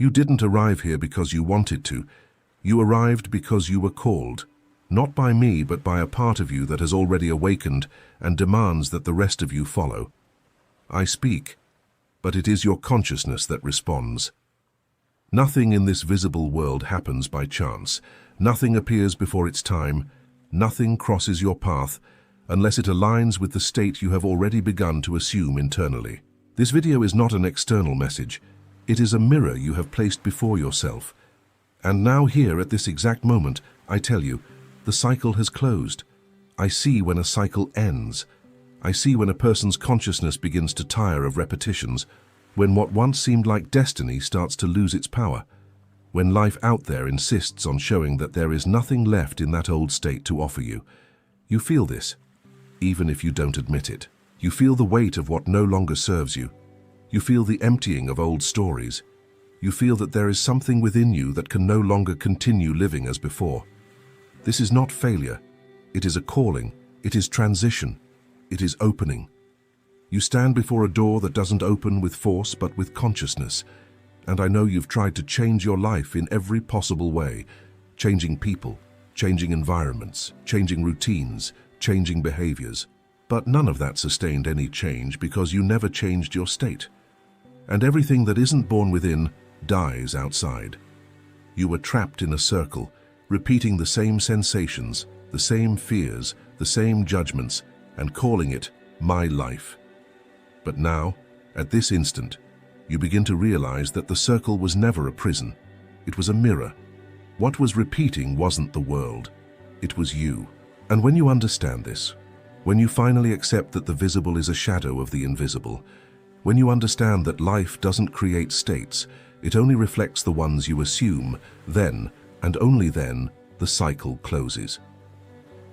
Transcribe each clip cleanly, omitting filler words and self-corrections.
You didn't arrive here because you wanted to. You arrived because you were called, not by me but by a part of you that has already awakened and demands that the rest of you follow. I speak, but it is your consciousness that responds. Nothing in this visible world happens by chance. Nothing appears before its time. Nothing crosses your path unless it aligns with the state you have already begun to assume internally. This video is not an external message. It is a mirror you have placed before yourself. And now here at this exact moment, I tell you, the cycle has closed. I see when a cycle ends. I see when a person's consciousness begins to tire of repetitions, when what once seemed like destiny starts to lose its power, when life out there insists on showing that there is nothing left in that old state to offer you. You feel this, even if you don't admit it. You feel the weight of what no longer serves you. You feel the emptying of old stories. You feel that there is something within you that can no longer continue living as before. This is not failure. It is a calling. It is transition. It is opening. You stand before a door that doesn't open with force but with consciousness. And I know you've tried to change your life in every possible way, changing people, changing environments, changing routines, changing behaviors. But none of that sustained any change because you never changed your state. And everything that isn't born within dies outside. You were trapped in a circle, repeating the same sensations, the same fears, the same judgments, and calling it my life. But now, at this instant, you begin to realize that the circle was never a prison. It was a mirror. What was repeating wasn't the world. It was you. And when you understand this, when you finally accept that the visible is a shadow of the invisible, when you understand that life doesn't create states, it only reflects the ones you assume, then, and only then, the cycle closes.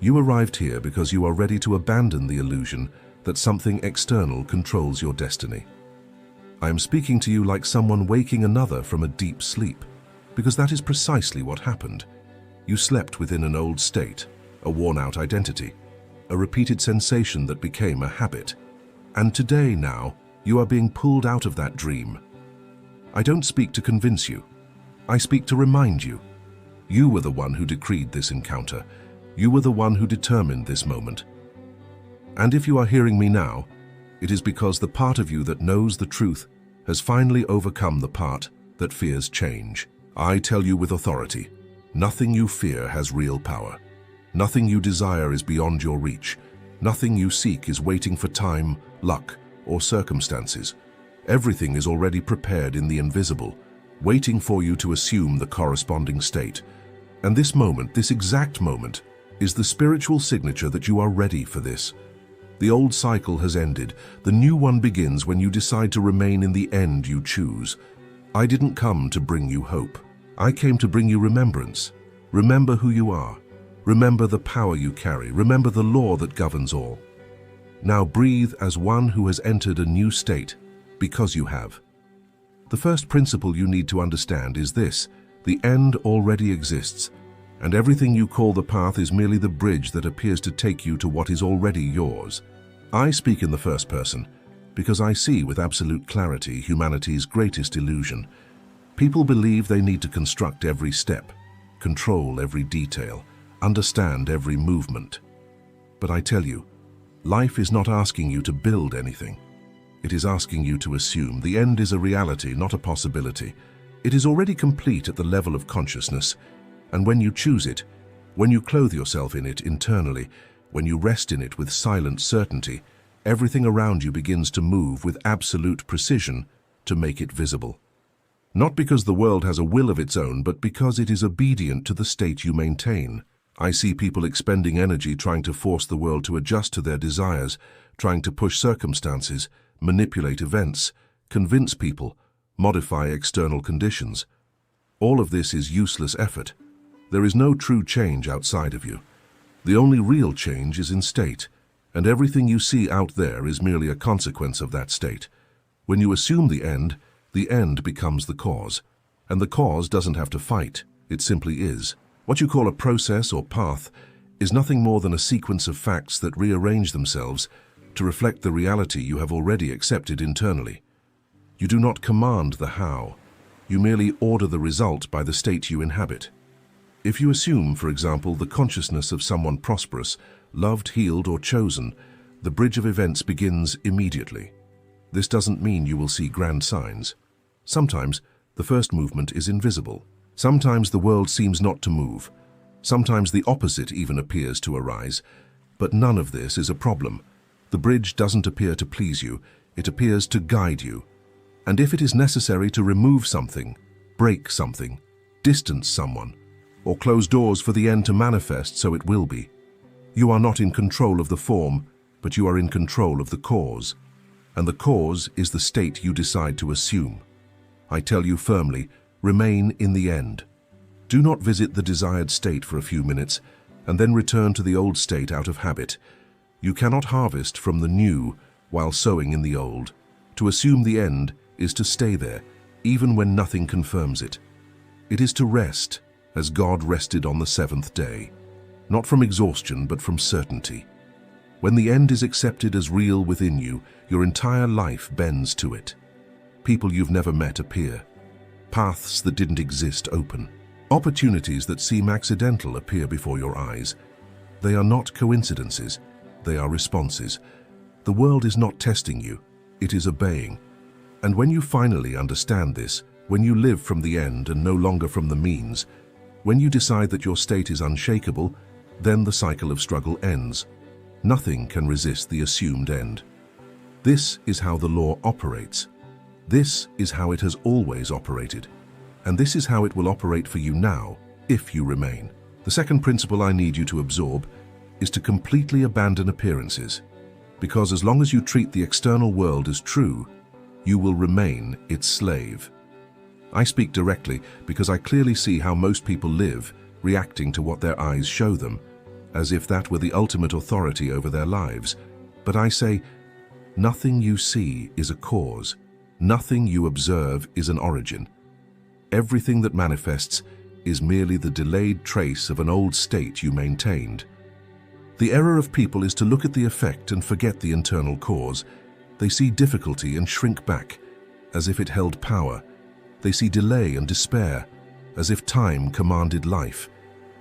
You arrived here because you are ready to abandon the illusion that something external controls your destiny. I am speaking to you like someone waking another from a deep sleep, because that is precisely what happened. You slept within an old state, a worn-out identity, a repeated sensation that became a habit. And today now, you are being pulled out of that dream. I don't speak to convince you. I speak to remind you. You were the one who decreed this encounter. You were the one who determined this moment. And if you are hearing me now, it is because the part of you that knows the truth has finally overcome the part that fears change. I tell you with authority, nothing you fear has real power. Nothing you desire is beyond your reach. Nothing you seek is waiting for time, luck, or circumstances. Everything is already prepared in the invisible, waiting for you to assume the corresponding state. And this moment, this exact moment, is the spiritual signature that you are ready for this. The old cycle has ended. The new one begins when you decide to remain in the end you choose. I didn't come to bring you hope. I came to bring you remembrance. Remember who you are. Remember the power you carry. Remember the law that governs all. Now breathe as one who has entered a new state, because you have. The first principle you need to understand is this: the end already exists, and everything you call the path is merely the bridge that appears to take you to what is already yours. I speak in the first person because I see with absolute clarity humanity's greatest illusion. People believe they need to construct every step, control every detail, understand every movement. But I tell you, life is not asking you to build anything. It is asking you to assume the end is a reality, not a possibility. It is already complete at the level of consciousness. And when you choose it, when you clothe yourself in it internally, when you rest in it with silent certainty, everything around you begins to move with absolute precision to make it visible. Not because the world has a will of its own, but because it is obedient to the state you maintain. I see people expending energy trying to force the world to adjust to their desires, trying to push circumstances, manipulate events, convince people, modify external conditions. All of this is useless effort. There is no true change outside of you. The only real change is in state, and everything you see out there is merely a consequence of that state. When you assume the end becomes the cause. And the cause doesn't have to fight, it simply is. What you call a process or path is nothing more than a sequence of facts that rearrange themselves to reflect the reality you have already accepted internally. You do not command the how, You merely order the result by the state you inhabit. If you assume, for example, the consciousness of someone prosperous, loved, healed, or chosen, the bridge of events begins immediately. This doesn't mean you will see grand signs. Sometimes the first movement is invisible. Sometimes the world seems not to move. Sometimes the opposite even appears to arise. But none of this is a problem. The bridge doesn't appear to please you, it appears to guide you. And if it is necessary to remove something, break something, distance someone, or close doors for the end to manifest, so it will be. You are not in control of the form, but you are in control of the cause. And the cause is the state you decide to assume. I tell you firmly, remain in the end. Do not visit the desired state for a few minutes and then return to the old state out of habit. You cannot harvest from the new while sowing in the old. To assume the end is to stay there, even when nothing confirms it. It is to rest, as God rested on the seventh day, not from exhaustion but from certainty. When the end is accepted as real within you, your entire life bends to it. People you've never met appear. Paths that didn't exist open. Opportunities that seem accidental appear before your eyes. They are not coincidences, they are responses. The world is not testing you, it is obeying. And when you finally understand this, when you live from the end and no longer from the means, when you decide that your state is unshakable, then the cycle of struggle ends. Nothing can resist the assumed end. This is how the law operates. This is how it has always operated. And this is how it will operate for you now, if you remain. The second principle I need you to absorb is to completely abandon appearances. Because as long as you treat the external world as true, you will remain its slave. I speak directly because I clearly see how most people live, reacting to what their eyes show them, as if that were the ultimate authority over their lives. But I say, nothing you see is a cause. Nothing you observe is an origin. Everything that manifests is merely the delayed trace of an old state you maintained. The error of people is to look at the effect and forget the internal cause. They see difficulty and shrink back, as if it held power. They see delay and despair, as if time commanded life.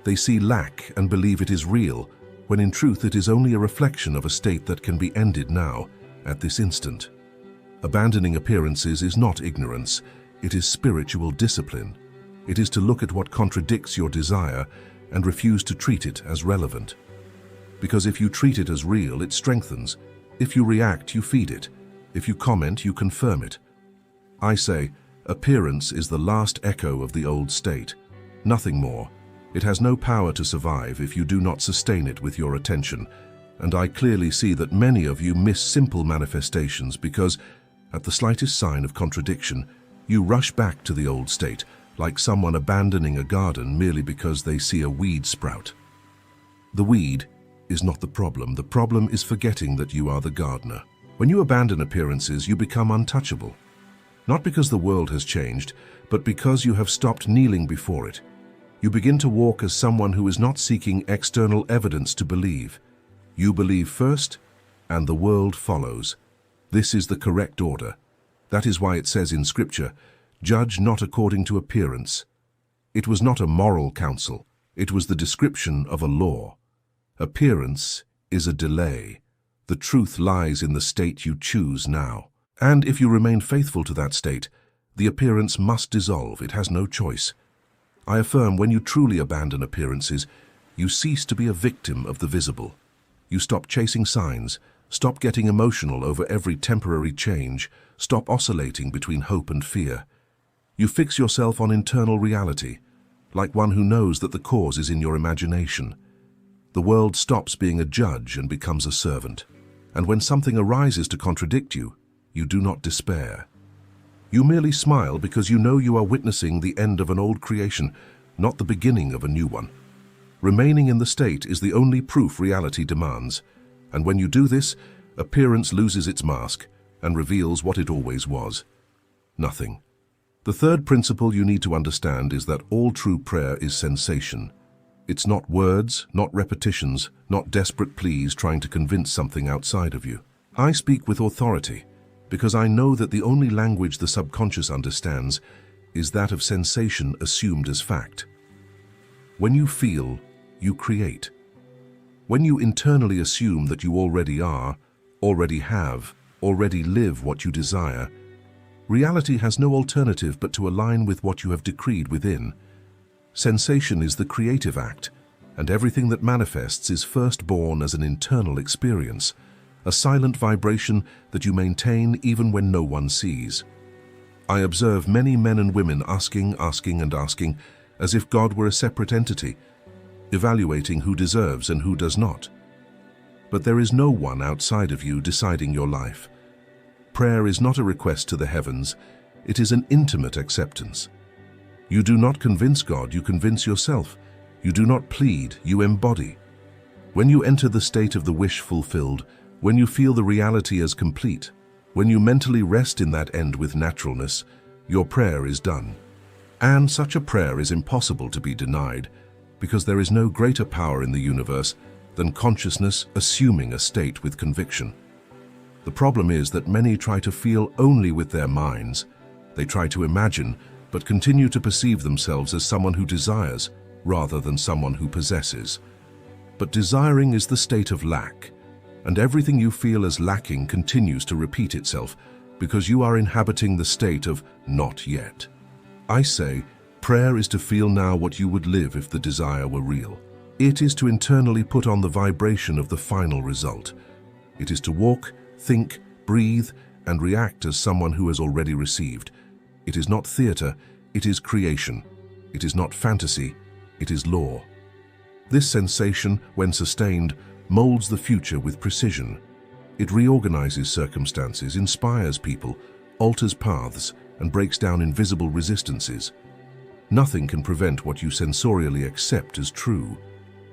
They see lack and believe it is real, when in truth it is only a reflection of a state that can be ended now, at this instant. Abandoning appearances is not ignorance, it is spiritual discipline. It is to look at what contradicts your desire and refuse to treat it as relevant. Because if you treat it as real, it strengthens. If you react, you feed it. If you comment, you confirm it. I say, appearance is the last echo of the old state. Nothing more. It has no power to survive if you do not sustain it with your attention. And I clearly see that many of you miss simple manifestations because, at the slightest sign of contradiction, you rush back to the old state, like someone abandoning a garden merely because they see a weed sprout. The weed is not the problem is forgetting that you are the gardener. When you abandon appearances, you become untouchable. Not because the world has changed, but because you have stopped kneeling before it. You begin to walk as someone who is not seeking external evidence to believe. You believe first, and the world follows. This is the correct order. That is why it says in Scripture, "Judge not according to appearance." It was not a moral counsel, it was the description of a law. Appearance is a delay. The truth lies in the state you choose now. And if you remain faithful to that state, the appearance must dissolve, it has no choice. I affirm, when you truly abandon appearances, you cease to be a victim of the visible. You stop chasing signs, stop getting emotional over every temporary change, stop oscillating between hope and fear. You fix yourself on internal reality, like one who knows that the cause is in your imagination. The world stops being a judge and becomes a servant. And when something arises to contradict you, you do not despair. You merely smile because you know you are witnessing the end of an old creation, not the beginning of a new one. Remaining in the state is the only proof reality demands. And when you do this, appearance loses its mask and reveals what it always was: nothing. The third principle you need to understand is that all true prayer is sensation. It's not words, not repetitions, not desperate pleas trying to convince something outside of you. I speak with authority because I know that the only language the subconscious understands is that of sensation assumed as fact. When you feel, you create. When you internally assume that you already are, already have, already live what you desire, reality has no alternative but to align with what you have decreed within. Sensation is the creative act, and everything that manifests is first born as an internal experience, a silent vibration that you maintain even when no one sees. I observe many men and women asking, as if God were a separate entity, evaluating who deserves and who does not. But there is no one outside of you deciding your life. Prayer is not a request to the heavens, it is an intimate acceptance. You do not convince God, you convince yourself. You do not plead, you embody. When you enter the state of the wish fulfilled, when you feel the reality as complete, when you mentally rest in that end with naturalness, your prayer is done. And such a prayer is impossible to be denied, because there is no greater power in the universe than consciousness assuming a state with conviction. The problem is that many try to feel only with their minds. They try to imagine, but continue to perceive themselves as someone who desires, rather than someone who possesses. But desiring is the state of lack, and everything you feel as lacking continues to repeat itself because you are inhabiting the state of not yet. I say, prayer is to feel now what you would live if the desire were real. It is to internally put on the vibration of the final result. It is to walk, think, breathe, and react as someone who has already received. It is not theater, it is creation. It is not fantasy, it is law. This sensation, when sustained, molds the future with precision. It reorganizes circumstances, inspires people, alters paths, and breaks down invisible resistances. Nothing can prevent what you sensorially accept as true.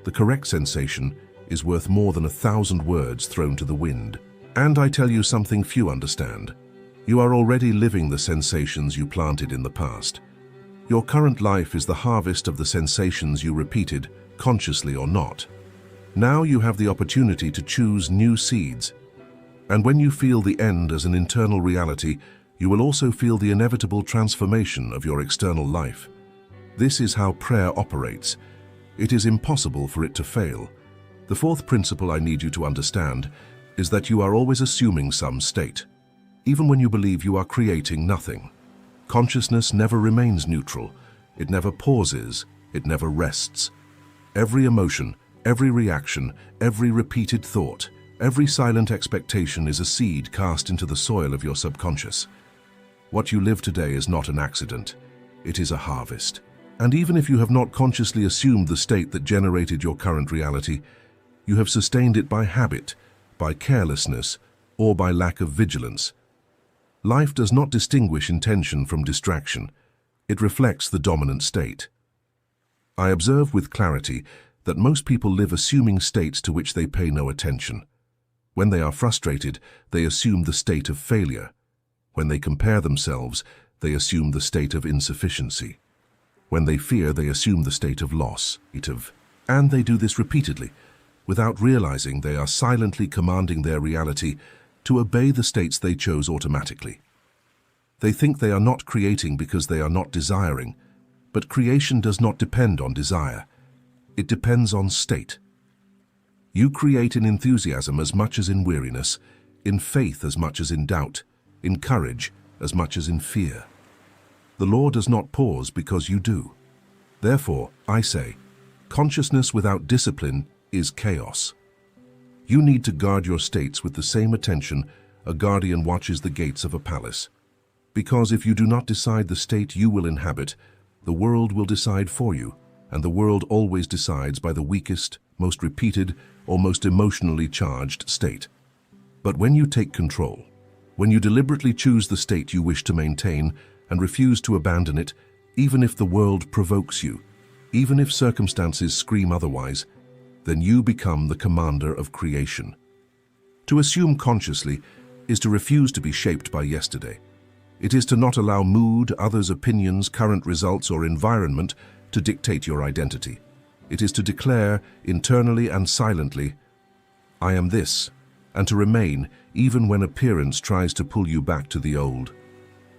The correct sensation is worth more than 1,000 words thrown to the wind. And I tell you something few understand. You are already living the sensations you planted in the past. Your current life is the harvest of the sensations you repeated, consciously or not. Now you have the opportunity to choose new seeds. And when you feel the end as an internal reality, you will also feel the inevitable transformation of your external life. This is how prayer operates. It is impossible for it to fail. The fourth principle I need you to understand is that you are always assuming some state, even when you believe you are creating nothing. Consciousness never remains neutral. It never pauses. It never rests. Every emotion, every reaction, every repeated thought, every silent expectation is a seed cast into the soil of your subconscious. What you live today is not an accident. It is a harvest. And even if you have not consciously assumed the state that generated your current reality, you have sustained it by habit, by carelessness, or by lack of vigilance. Life does not distinguish intention from distraction. It reflects the dominant state. I observe with clarity that most people live assuming states to which they pay no attention. When they are frustrated, they assume the state of failure. When they compare themselves, they assume the state of insufficiency. When they fear, they assume the state of loss, and they do this repeatedly. Without realizing, they are silently commanding their reality to obey the states they chose automatically. They think they are not creating because they are not desiring, but creation does not depend on desire. It depends on state. You create in enthusiasm as much as in weariness, in faith as much as in doubt, in courage as much as in fear. The law does not pause because you do. Therefore, I say, consciousness without discipline is chaos. You need to guard your states with the same attention a guardian watches the gates of a palace. Because if you do not decide the state you will inhabit, the world will decide for you, and the world always decides by the weakest, most repeated, or most emotionally charged state. But when you take control, when you deliberately choose the state you wish to maintain and refuse to abandon it, even if the world provokes you, even if circumstances scream otherwise, then you become the commander of creation. To assume consciously is to refuse to be shaped by yesterday. It is to not allow mood, others' opinions, current results, or environment to dictate your identity. It is to declare, internally and silently, I am this, and to remain even when appearance tries to pull you back to the old.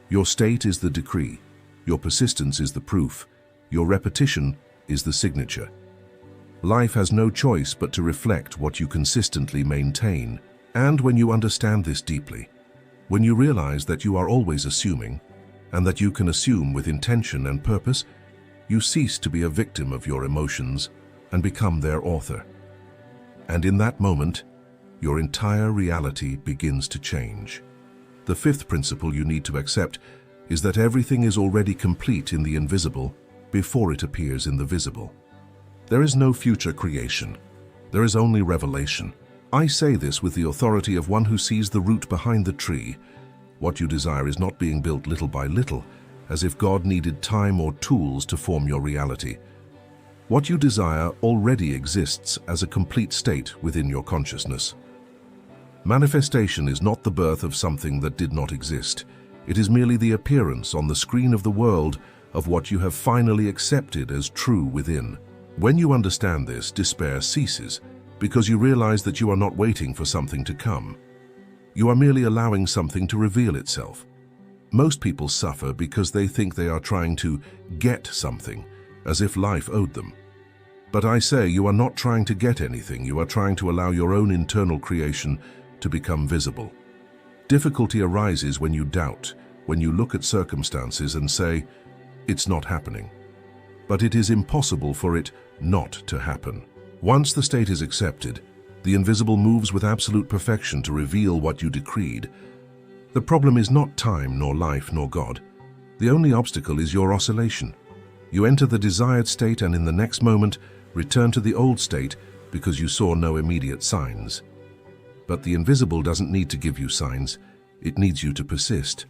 Your state is the decree. Your persistence is the proof. Your repetition is the signature. Life has no choice but to reflect what you consistently maintain. And when you understand this deeply, when you realize that you are always assuming, and that you can assume with intention and purpose, you cease to be a victim of your emotions and become their author. And in that moment, your entire reality begins to change. The fifth principle you need to accept is that everything is already complete in the invisible before it appears in the visible. There is no future creation. There is only revelation. I say this with the authority of one who sees the root behind the tree. What you desire is not being built little by little, as if God needed time or tools to form your reality. What you desire already exists as a complete state within your consciousness. Manifestation is not the birth of something that did not exist. It is merely the appearance on the screen of the world of what you have finally accepted as true within. When you understand this, despair ceases, because you realize that you are not waiting for something to come. You are merely allowing something to reveal itself. Most people suffer because they think they are trying to get something, as if life owed them. But I say you are not trying to get anything, you are trying to allow your own internal creation to become visible. Difficulty arises when you doubt, when you look at circumstances and say, "It's not happening." But it is impossible for it not to happen. Once the state is accepted, the invisible moves with absolute perfection to reveal what you decreed. The problem is not time, nor life, nor God. The only obstacle is your oscillation. You enter the desired state and in the next moment return to the old state because you saw no immediate signs. But the invisible doesn't need to give you signs. It needs you to persist.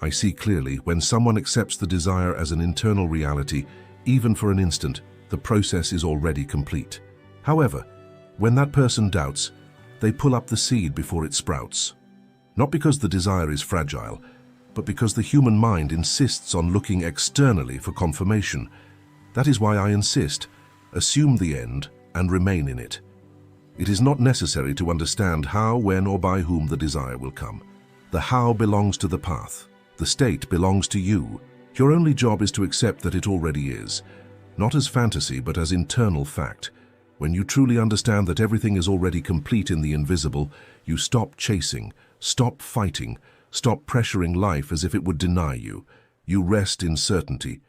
I see clearly when someone accepts the desire as an internal reality, even for an instant, the process is already complete. However, when that person doubts, they pull up the seed before it sprouts. Not because the desire is fragile, but because the human mind insists on looking externally for confirmation. That is why I insist, assume the end and remain in it. It is not necessary to understand how, when, or by whom the desire will come. The how belongs to the path. The state belongs to you. Your only job is to accept that it already is, not as fantasy but as internal fact. When you truly understand that everything is already complete in the invisible, you stop chasing, stop fighting, stop pressuring life as if it would deny you. You rest in certainty.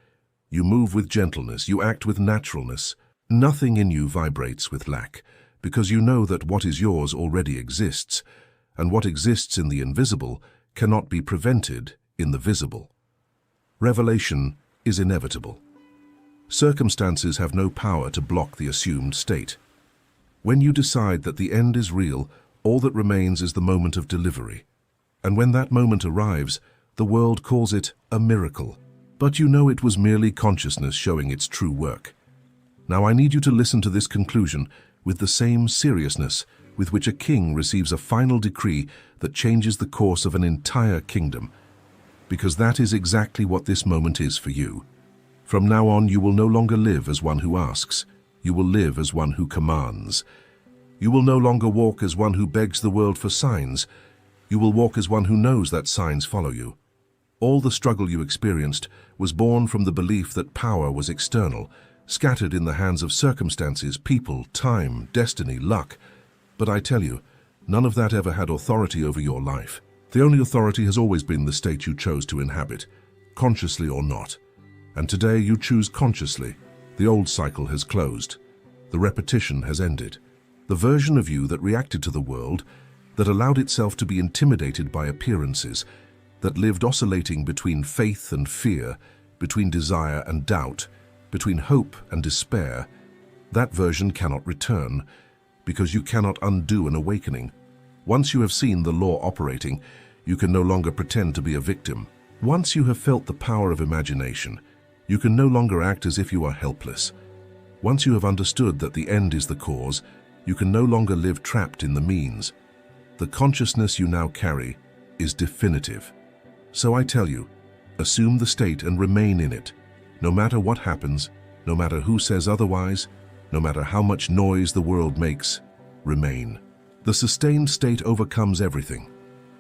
You move with gentleness, you act with naturalness. Nothing in you vibrates with lack, because you know that what is yours already exists, and what exists in the invisible cannot be prevented in the visible. Revelation is inevitable. Circumstances have no power to block the assumed state. When you decide that the end is real, all that remains is the moment of delivery. And when that moment arrives, the world calls it a miracle. But you know it was merely consciousness showing its true work. Now I need you to listen to this conclusion with the same seriousness with which a king receives a final decree that changes the course of an entire kingdom. Because that is exactly what this moment is for you. From now on, you will no longer live as one who asks. You will live as one who commands. You will no longer walk as one who begs the world for signs. You will walk as one who knows that signs follow you. All the struggle you experienced was born from the belief that power was external, scattered in the hands of circumstances, people, time, destiny, luck. But I tell you, none of that ever had authority over your life. The only authority has always been the state you chose to inhabit, consciously or not. And today you choose consciously. The old cycle has closed. The repetition has ended. The version of you that reacted to the world, that allowed itself to be intimidated by appearances, that lived oscillating between faith and fear, between desire and doubt, between hope and despair, that version cannot return, because you cannot undo an awakening. Once you have seen the law operating, you can no longer pretend to be a victim. Once you have felt the power of imagination, you can no longer act as if you are helpless. Once you have understood that the end is the cause, you can no longer live trapped in the means. The consciousness you now carry is definitive. So I tell you, assume the state and remain in it. No matter what happens, no matter who says otherwise, no matter how much noise the world makes, remain. The sustained state overcomes everything.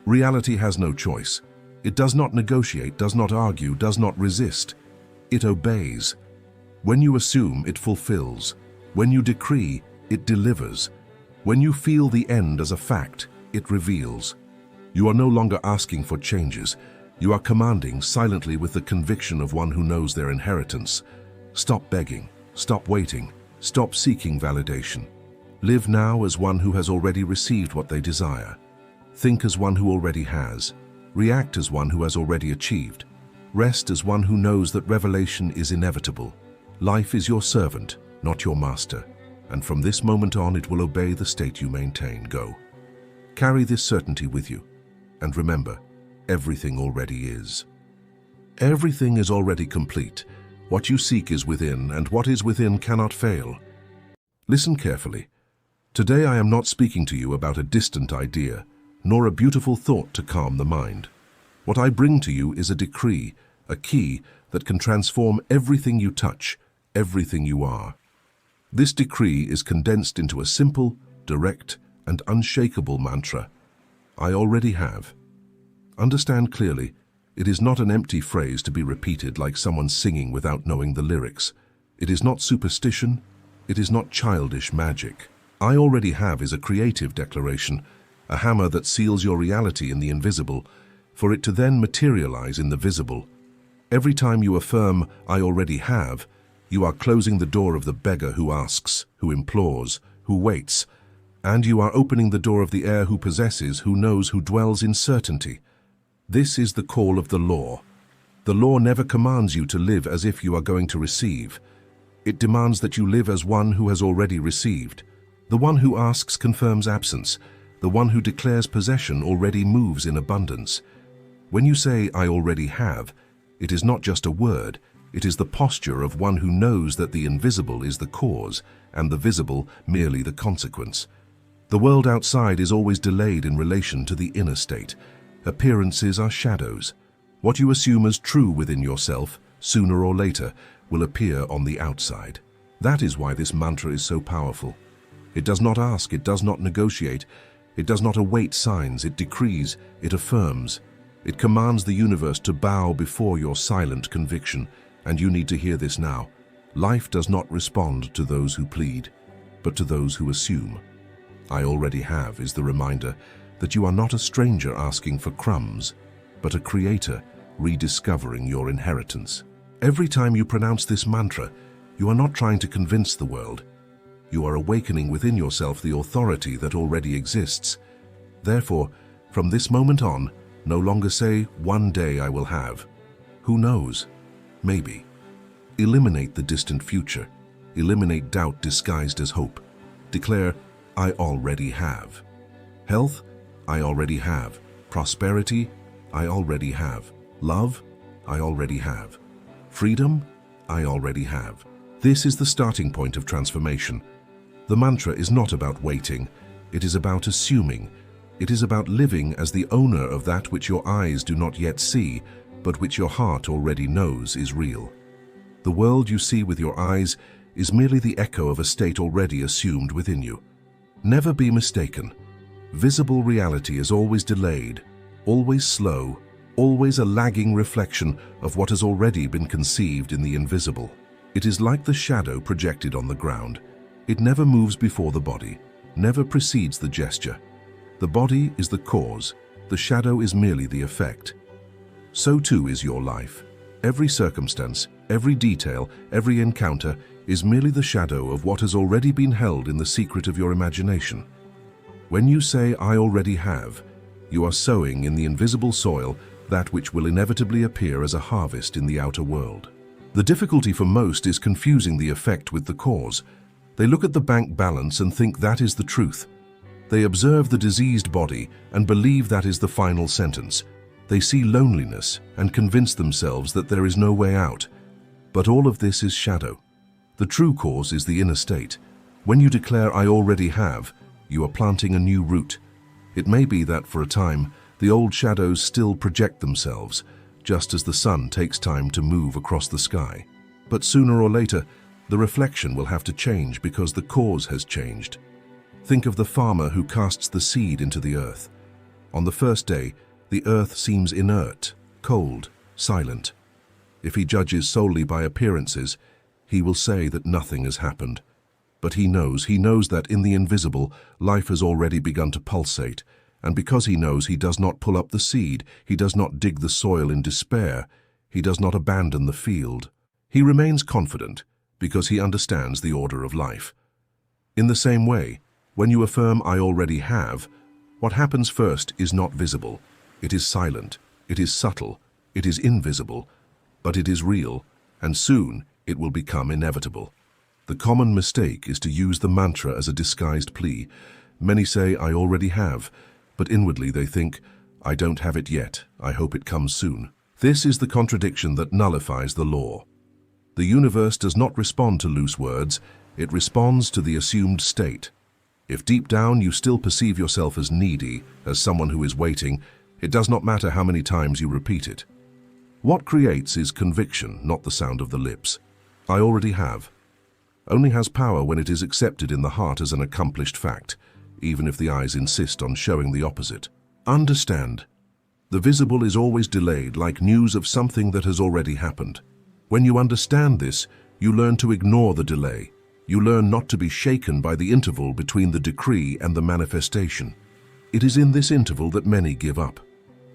Reality has no choice. It does not negotiate, does not argue, does not resist. It obeys. When you assume, it fulfills. When you decree, it delivers. When you feel the end as a fact, it reveals. You are no longer asking for changes. You are commanding silently with the conviction of one who knows their inheritance. Stop begging. Stop waiting. Stop seeking validation. Live now as one who has already received what they desire. Think as one who already has. React as one who has already achieved. Rest as one who knows that revelation is inevitable. Life is your servant, not your master, and from this moment on it will obey the state you maintain. Go. Carry this certainty with you, and remember, everything already is. Everything is already complete. What you seek is within, and what is within cannot fail. Listen carefully. Today I am not speaking to you about a distant idea, nor a beautiful thought to calm the mind. What I bring to you is a decree, a key that can transform everything you touch, everything you are. This decree is condensed into a simple, direct, and unshakable mantra. I already have. Understand clearly, it is not an empty phrase to be repeated like someone singing without knowing the lyrics. It is not superstition. It is not childish magic. I already have is a creative declaration, a hammer that seals your reality in the invisible, for it to then materialize in the visible. Every time you affirm, I already have, you are closing the door of the beggar who asks, who implores, who waits, and you are opening the door of the heir who possesses, who knows, who dwells in certainty. This is the call of the law. The law never commands you to live as if you are going to receive. It demands that you live as one who has already received. The one who asks confirms absence. The one who declares possession already moves in abundance. When you say, I already have, it is not just a word. It is the posture of one who knows that the invisible is the cause and the visible merely the consequence. The world outside is always delayed in relation to the inner state. Appearances are shadows. What you assume as true within yourself, sooner or later, will appear on the outside. That is why this mantra is so powerful. It does not ask, it does not negotiate, it does not await signs, it decrees, it affirms. It commands the universe to bow before your silent conviction, and you need to hear this now. Life does not respond to those who plead, but to those who assume. I already have is the reminder that you are not a stranger asking for crumbs, but a creator rediscovering your inheritance. Every time you pronounce this mantra, you are not trying to convince the world. You are awakening within yourself the authority that already exists. Therefore, from this moment on, no longer say, one day I will have. Who knows? Maybe. Eliminate the distant future. Eliminate doubt disguised as hope. Declare, I already have. Health, I already have. Prosperity, I already have. Love, I already have. Freedom, I already have. This is the starting point of transformation. The mantra is not about waiting. It is about assuming. It is about living as the owner of that which your eyes do not yet see, but which your heart already knows is real. The world you see with your eyes is merely the echo of a state already assumed within you. Never be mistaken. Visible reality is always delayed, always slow, always a lagging reflection of what has already been conceived in the invisible. It is like the shadow projected on the ground. It never moves before the body, never precedes the gesture. The body is the cause, the shadow is merely the effect. So too is your life. Every circumstance, every detail, every encounter is merely the shadow of what has already been held in the secret of your imagination. When you say, I already have, you are sowing in the invisible soil that which will inevitably appear as a harvest in the outer world. The difficulty for most is confusing the effect with the cause. They look at the bank balance and think that is the truth. They observe the diseased body and believe that is the final sentence. They see loneliness and convince themselves that there is no way out. But all of this is shadow. The true cause is the inner state. When you declare, I already have, you are planting a new root. It may be that for a time, the old shadows still project themselves, just as the sun takes time to move across the sky. But sooner or later, the reflection will have to change because the cause has changed. Think of the farmer who casts the seed into the earth. On the first day, The earth seems inert, cold, silent. If he judges solely by appearances, he will say that nothing has happened. But he knows that in the invisible, life has already begun to pulsate, and because he knows, he does not pull up the seed, he does not dig the soil in despair, he does not abandon the field. He remains confident because he understands the order of life. In the same way, when you affirm "I already have," what happens first is not visible. It is silent, it is subtle, it is invisible, but it is real, and soon it will become inevitable. The common mistake is to use the mantra as a disguised plea. Many say, "I already have," but inwardly they think, "I don't have it yet, I hope it comes soon." This is the contradiction that nullifies the law. The universe does not respond to loose words, it responds to the assumed state. If deep down you still perceive yourself as needy, as someone who is waiting, it does not matter how many times you repeat it. What creates is conviction, not the sound of the lips. "I already have" only has power when it is accepted in the heart as an accomplished fact, even if the eyes insist on showing the opposite. Understand, the visible is always delayed, like news of something that has already happened. When you understand this, you learn to ignore the delay. You learn not to be shaken by the interval between the decree and the manifestation. It is in this interval that many give up.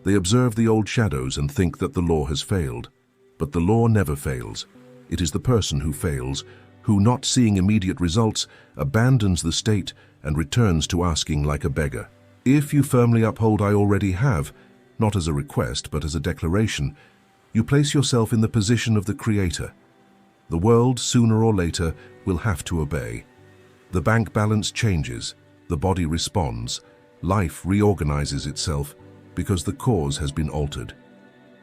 They observe the old shadows and think that the law has failed. But the law never fails. It is the person who fails, who, not seeing immediate results, abandons the state and returns to asking like a beggar. If you firmly uphold "I already have," not as a request but as a declaration, you place yourself in the position of the Creator. The world, sooner or later, will have to obey. The bank balance changes, the body responds, life reorganizes itself because the cause has been altered.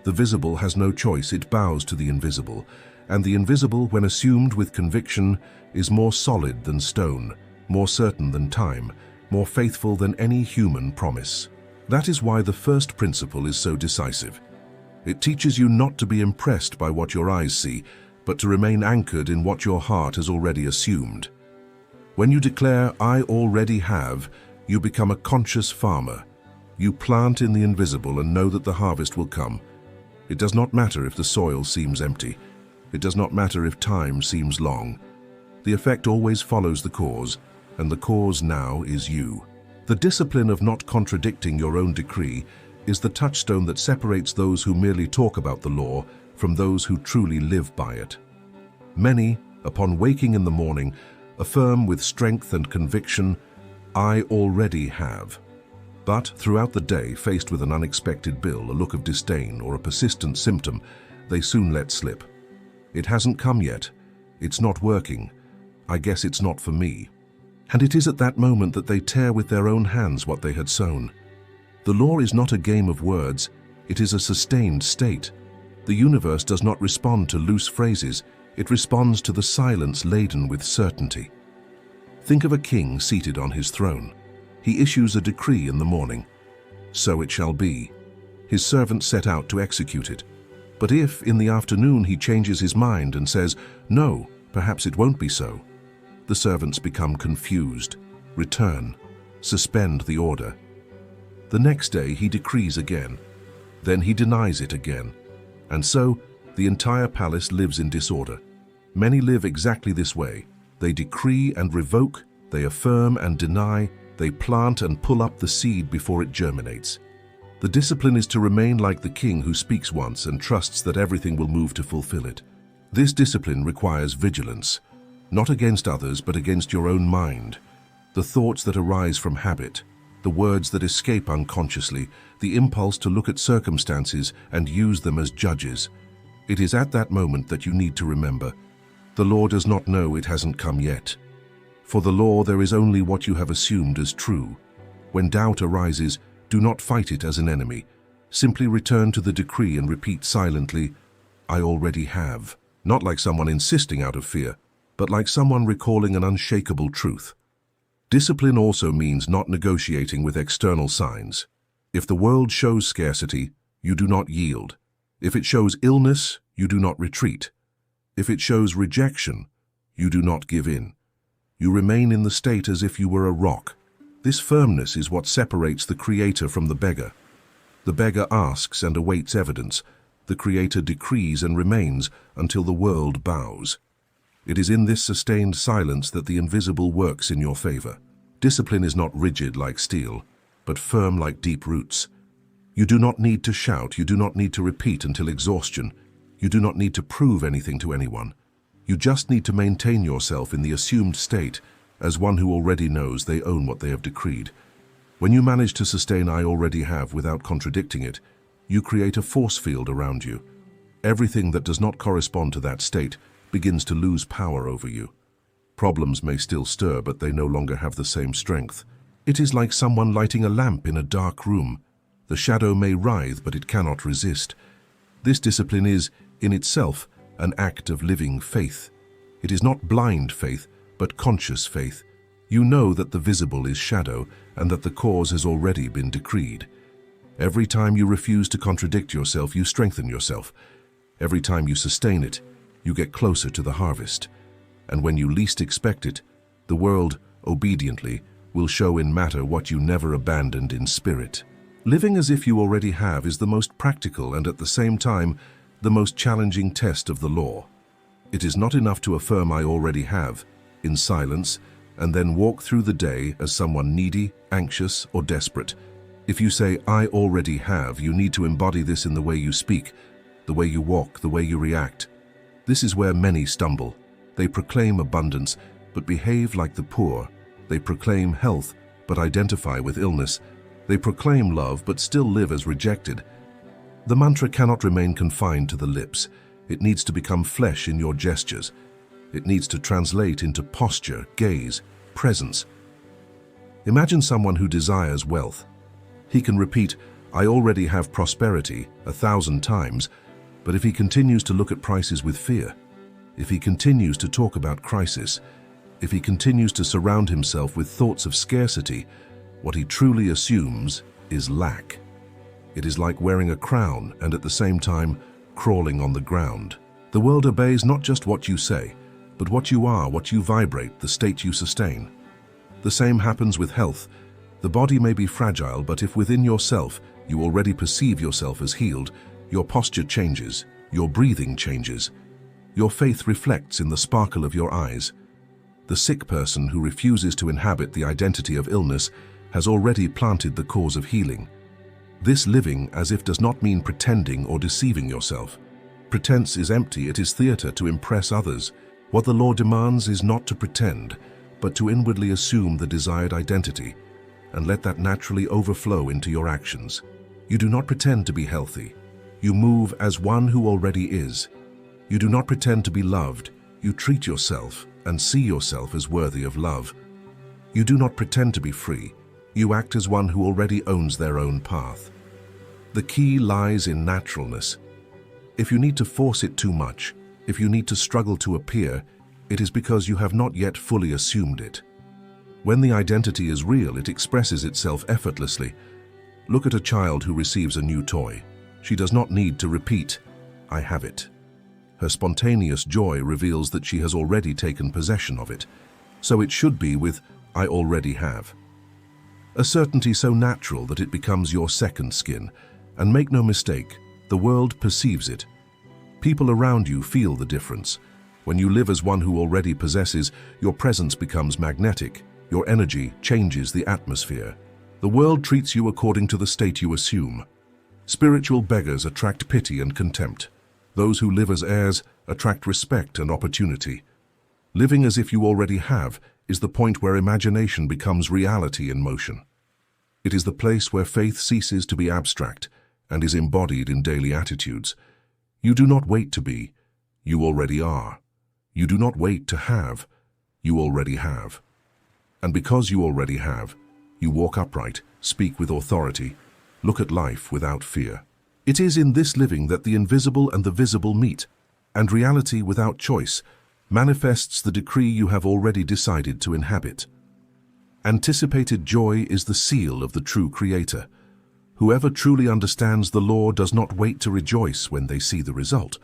The visible has no choice, it bows to the invisible, and the invisible, when assumed with conviction, is more solid than stone, more certain than time, more faithful than any human promise. That is why the first principle is so decisive. It teaches you not to be impressed by what your eyes see, but to remain anchored in what your heart has already assumed. When you declare "I already have," you become a conscious farmer. You plant in the invisible and know that the harvest will come. It does not matter if the soil seems empty. It does not matter if time seems long. The effect always follows the cause, and the cause now is you. The discipline of not contradicting your own decree is the touchstone that separates those who merely talk about the law from those who truly live by it. Many, upon waking in the morning, affirm with strength and conviction, "I already have." But throughout the day, faced with an unexpected bill, a look of disdain, or a persistent symptom, they soon let slip. "It hasn't come yet. It's not working. I guess it's not for me." And it is at that moment that they tear with their own hands what they had sown. The law is not a game of words, it is a sustained state. The universe does not respond to loose phrases, it responds to the silence laden with certainty. Think of a king seated on his throne. He issues a decree in the morning. So it shall be. His servants set out to execute it. But if, in the afternoon, he changes his mind and says, "No, perhaps it won't be so," the servants become confused, return, suspend the order. The next day he decrees again. Then he denies it again. And so, the entire palace lives in disorder. Many live exactly this way. They decree and revoke, they affirm and deny, they plant and pull up the seed before it germinates. The discipline is to remain like the king who speaks once and trusts that everything will move to fulfill it. This discipline requires vigilance, not against others but against your own mind. The thoughts that arise from habit, the words that escape unconsciously, the impulse to look at circumstances and use them as judges. It is at that moment that you need to remember, the law does not know it hasn't come yet. For the law there is only what you have assumed as true. When doubt arises, do not fight it as an enemy. Simply return to the decree and repeat silently, "I already have," not like someone insisting out of fear, but like someone recalling an unshakable truth. Discipline also means not negotiating with external signs. If the world shows scarcity, you do not yield. If it shows illness, you do not retreat. If it shows rejection, you do not give in. You remain in the state as if you were a rock. This firmness is what separates the creator from the beggar. The beggar asks and awaits evidence. The Creator decrees and remains until the world bows. It is in this sustained silence that the invisible works in your favor. Discipline is not rigid like steel, but firm like deep roots. You do not need to shout, you do not need to repeat until exhaustion. You do not need to prove anything to anyone. You just need to maintain yourself in the assumed state as one who already knows they own what they have decreed. When you manage to sustain "I already have" without contradicting it, you create a force field around you. Everything that does not correspond to that state begins to lose power over you. Problems may still stir, but they no longer have the same strength. It is like someone lighting a lamp in a dark room. The shadow may writhe, but it cannot resist. This discipline is, in itself, an act of living faith. It is not blind faith, but conscious faith. You know that the visible is shadow and that the cause has already been decreed. Every time you refuse to contradict yourself, you strengthen yourself. Every time you sustain it, you get closer to the harvest. And when you least expect it, the world, obediently, will show in matter what you never abandoned in spirit. Living as if you already have is the most practical and at the same time the most challenging test of the law. It is not enough to affirm "I already have" in silence and then walk through the day as someone needy, anxious, or desperate. If you say "I already have," you need to embody this in the way you speak, the way you walk, the way you react. This is where many stumble. They proclaim abundance, but behave like the poor. They proclaim health, but identify with illness. They proclaim love, but still live as rejected. The mantra cannot remain confined to the lips. It needs to become flesh in your gestures. It needs to translate into posture, gaze, presence. Imagine someone who desires wealth. He can repeat "I already have prosperity" 1,000 times, but if he continues to look at prices with fear, if he continues to talk about crisis, if he continues to surround himself with thoughts of scarcity, what he truly assumes is lack. It is like wearing a crown and at the same time crawling on the ground. The world obeys not just what you say, but what you are, what you vibrate, the state you sustain. The same happens with health. The body may be fragile, but if within yourself you already perceive yourself as healed, your posture changes, your breathing changes. Your faith reflects in the sparkle of your eyes. The sick person who refuses to inhabit the identity of illness has already planted the cause of healing. This living as if does not mean pretending or deceiving yourself. Pretense is empty, it is theater to impress others. What the law demands is not to pretend, but to inwardly assume the desired identity, and let that naturally overflow into your actions. You do not pretend to be healthy. You move as one who already is. You do not pretend to be loved. You treat yourself and see yourself as worthy of love. You do not pretend to be free. You act as one who already owns their own path. The key lies in naturalness. If you need to force it too much, if you need to struggle to appear, it is because you have not yet fully assumed it. When the identity is real, it expresses itself effortlessly. Look at a child who receives a new toy. She does not need to repeat, "I have it." Her spontaneous joy reveals that she has already taken possession of it. So it should be with "I already have." A certainty so natural that it becomes your second skin. And make no mistake, the world perceives it. People around you feel the difference. When you live as one who already possesses, your presence becomes magnetic. Your energy changes the atmosphere. The world treats you according to the state you assume. Spiritual beggars attract pity and contempt. Those who live as heirs attract respect and opportunity. Living as if you already have is the point where imagination becomes reality in motion. It is the place where faith ceases to be abstract and is embodied in daily attitudes. You do not wait to be, you already are. You do not wait to have, you already have. And because you already have, you walk upright, speak with authority, look at life without fear. It is in this living that the invisible and the visible meet, and reality without choice manifests the decree you have already decided to inhabit. Anticipated joy is the seal of the true Creator. Whoever truly understands the law does not wait to rejoice when they see the result.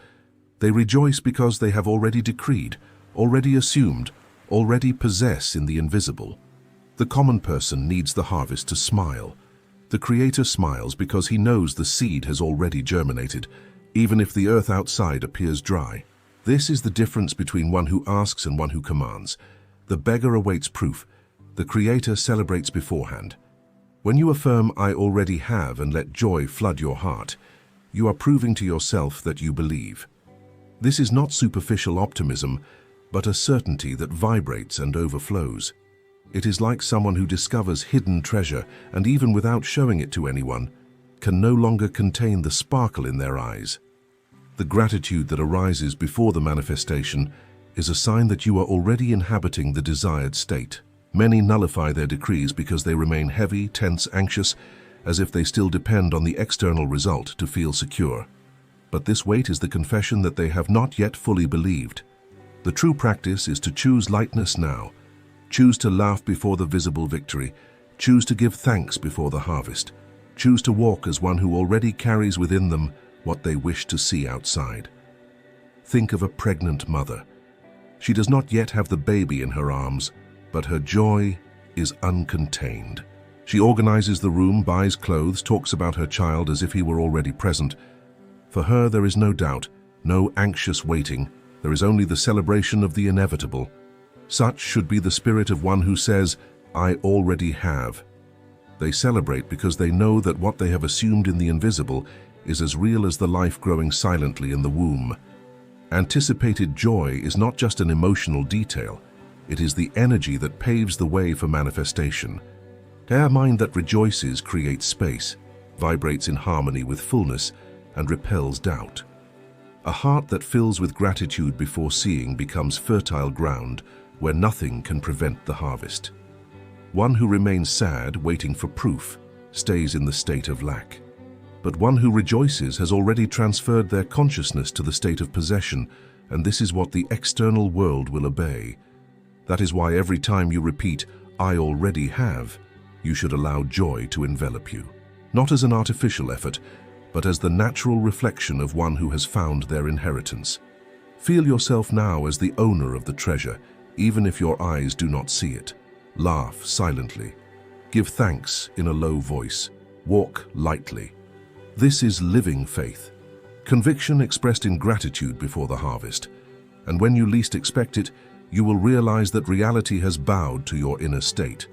They rejoice because they have already decreed, already assumed, already possess in the invisible. The common person needs the harvest to smile. The Creator smiles because he knows the seed has already germinated, even if the earth outside appears dry. This is the difference between one who asks and one who commands. The beggar awaits proof. The Creator celebrates beforehand. When you affirm, "I already have," and let joy flood your heart, you are proving to yourself that you believe. This is not superficial optimism, but a certainty that vibrates and overflows. It is like someone who discovers hidden treasure and, even without showing it to anyone, can no longer contain the sparkle in their eyes. The gratitude that arises before the manifestation is a sign that you are already inhabiting the desired state. Many nullify their decrees because they remain heavy, tense, anxious, as if they still depend on the external result to feel secure. But this weight is the confession that they have not yet fully believed. The true practice is to choose lightness now. Choose to laugh before the visible victory. Choose to give thanks before the harvest. Choose to walk as one who already carries within them what they wish to see outside. Think of a pregnant mother. She does not yet have the baby in her arms, but her joy is uncontained. She organizes the room, buys clothes, talks about her child as if he were already present. For her, there is no doubt, no anxious waiting. There is only the celebration of the inevitable. Such should be the spirit of one who says, "I already have." They celebrate because they know that what they have assumed in the invisible is as real as the life growing silently in the womb. Anticipated joy is not just an emotional detail. It is the energy that paves the way for manifestation. A mind that rejoices creates space, vibrates in harmony with fullness, and repels doubt. A heart that fills with gratitude before seeing becomes fertile ground where nothing can prevent the harvest. One who remains sad, waiting for proof, stays in the state of lack. But one who rejoices has already transferred their consciousness to the state of possession, and this is what the external world will obey. That is why every time you repeat, "I already have," you should allow joy to envelop you. Not as an artificial effort, but as the natural reflection of one who has found their inheritance. Feel yourself now as the owner of the treasure, even if your eyes do not see it. Laugh silently. Give thanks in a low voice. Walk lightly. This is living faith. Conviction expressed in gratitude before the harvest. And when you least expect it, you will realize that reality has bowed to your inner state.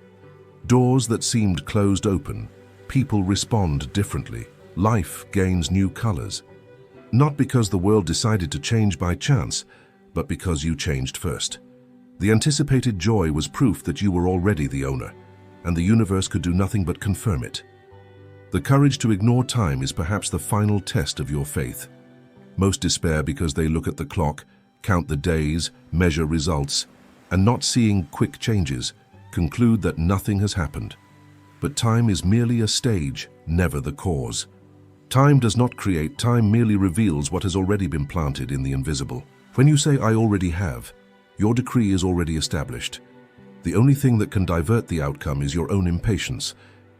Doors that seemed closed open. People respond differently. Life gains new colors. Not because the world decided to change by chance, but because you changed first. The anticipated joy was proof that you were already the owner, and the universe could do nothing but confirm it. The courage to ignore time is perhaps the final test of your faith. Most despair because they look at the clock, count the days, measure results, and not seeing quick changes, conclude that nothing has happened. But time is merely a stage, never the cause. Time does not create, time merely reveals what has already been planted in the invisible. When you say, "I already have," your decree is already established. The only thing that can divert the outcome is your own impatience,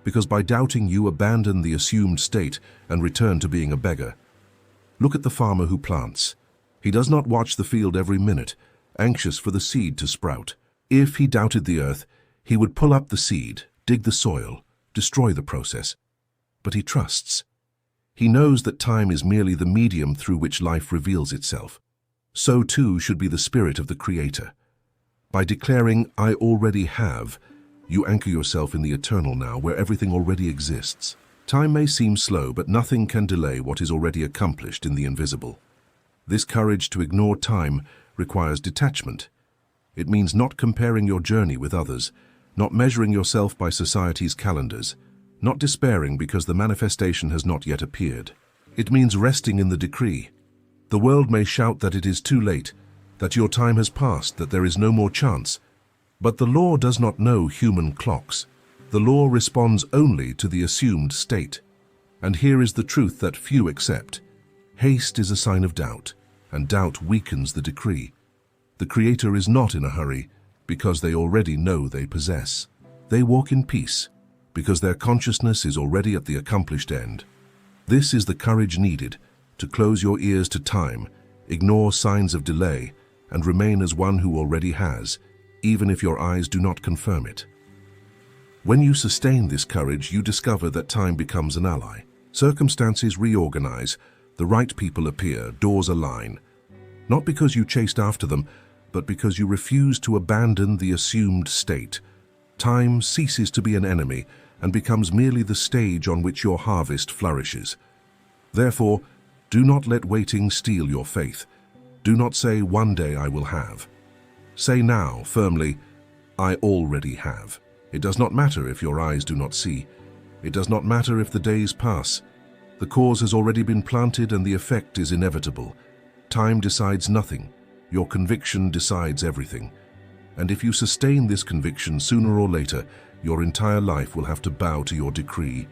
because by doubting you abandon the assumed state and return to being a beggar. Look at the farmer who plants. He does not watch the field every minute, anxious for the seed to sprout. If he doubted the earth, he would pull up the seed, dig the soil, destroy the process. But he trusts. He knows that time is merely the medium through which life reveals itself. So too should be the spirit of the Creator. By declaring, "I already have," you anchor yourself in the eternal now, where everything already exists. Time may seem slow, but nothing can delay what is already accomplished in the invisible. This courage to ignore time requires detachment. It means not comparing your journey with others, not measuring yourself by society's calendars, not despairing because the manifestation has not yet appeared. It means resting in the decree. The world may shout that it is too late, that your time has passed, that there is no more chance. But the law does not know human clocks. The law responds only to the assumed state. And here is the truth that few accept. Haste is a sign of doubt, and doubt weakens the decree. The Creator is not in a hurry, because they already know they possess. They walk in peace, because their consciousness is already at the accomplished end. This is the courage needed to close your ears to time, ignore signs of delay, and remain as one who already has, even if your eyes do not confirm it. When you sustain this courage, you discover that time becomes an ally. Circumstances reorganize, the right people appear, doors align. Not because you chased after them, but because you refused to abandon the assumed state. Time ceases to be an enemy and becomes merely the stage on which your harvest flourishes. Therefore, do not let waiting steal your faith. Do not say, "One day I will have." Say now, firmly, "I already have." It does not matter if your eyes do not see. It does not matter if the days pass. The cause has already been planted and the effect is inevitable. Time decides nothing. Your conviction decides everything. And if you sustain this conviction, sooner or later, your entire life will have to bow to your decree.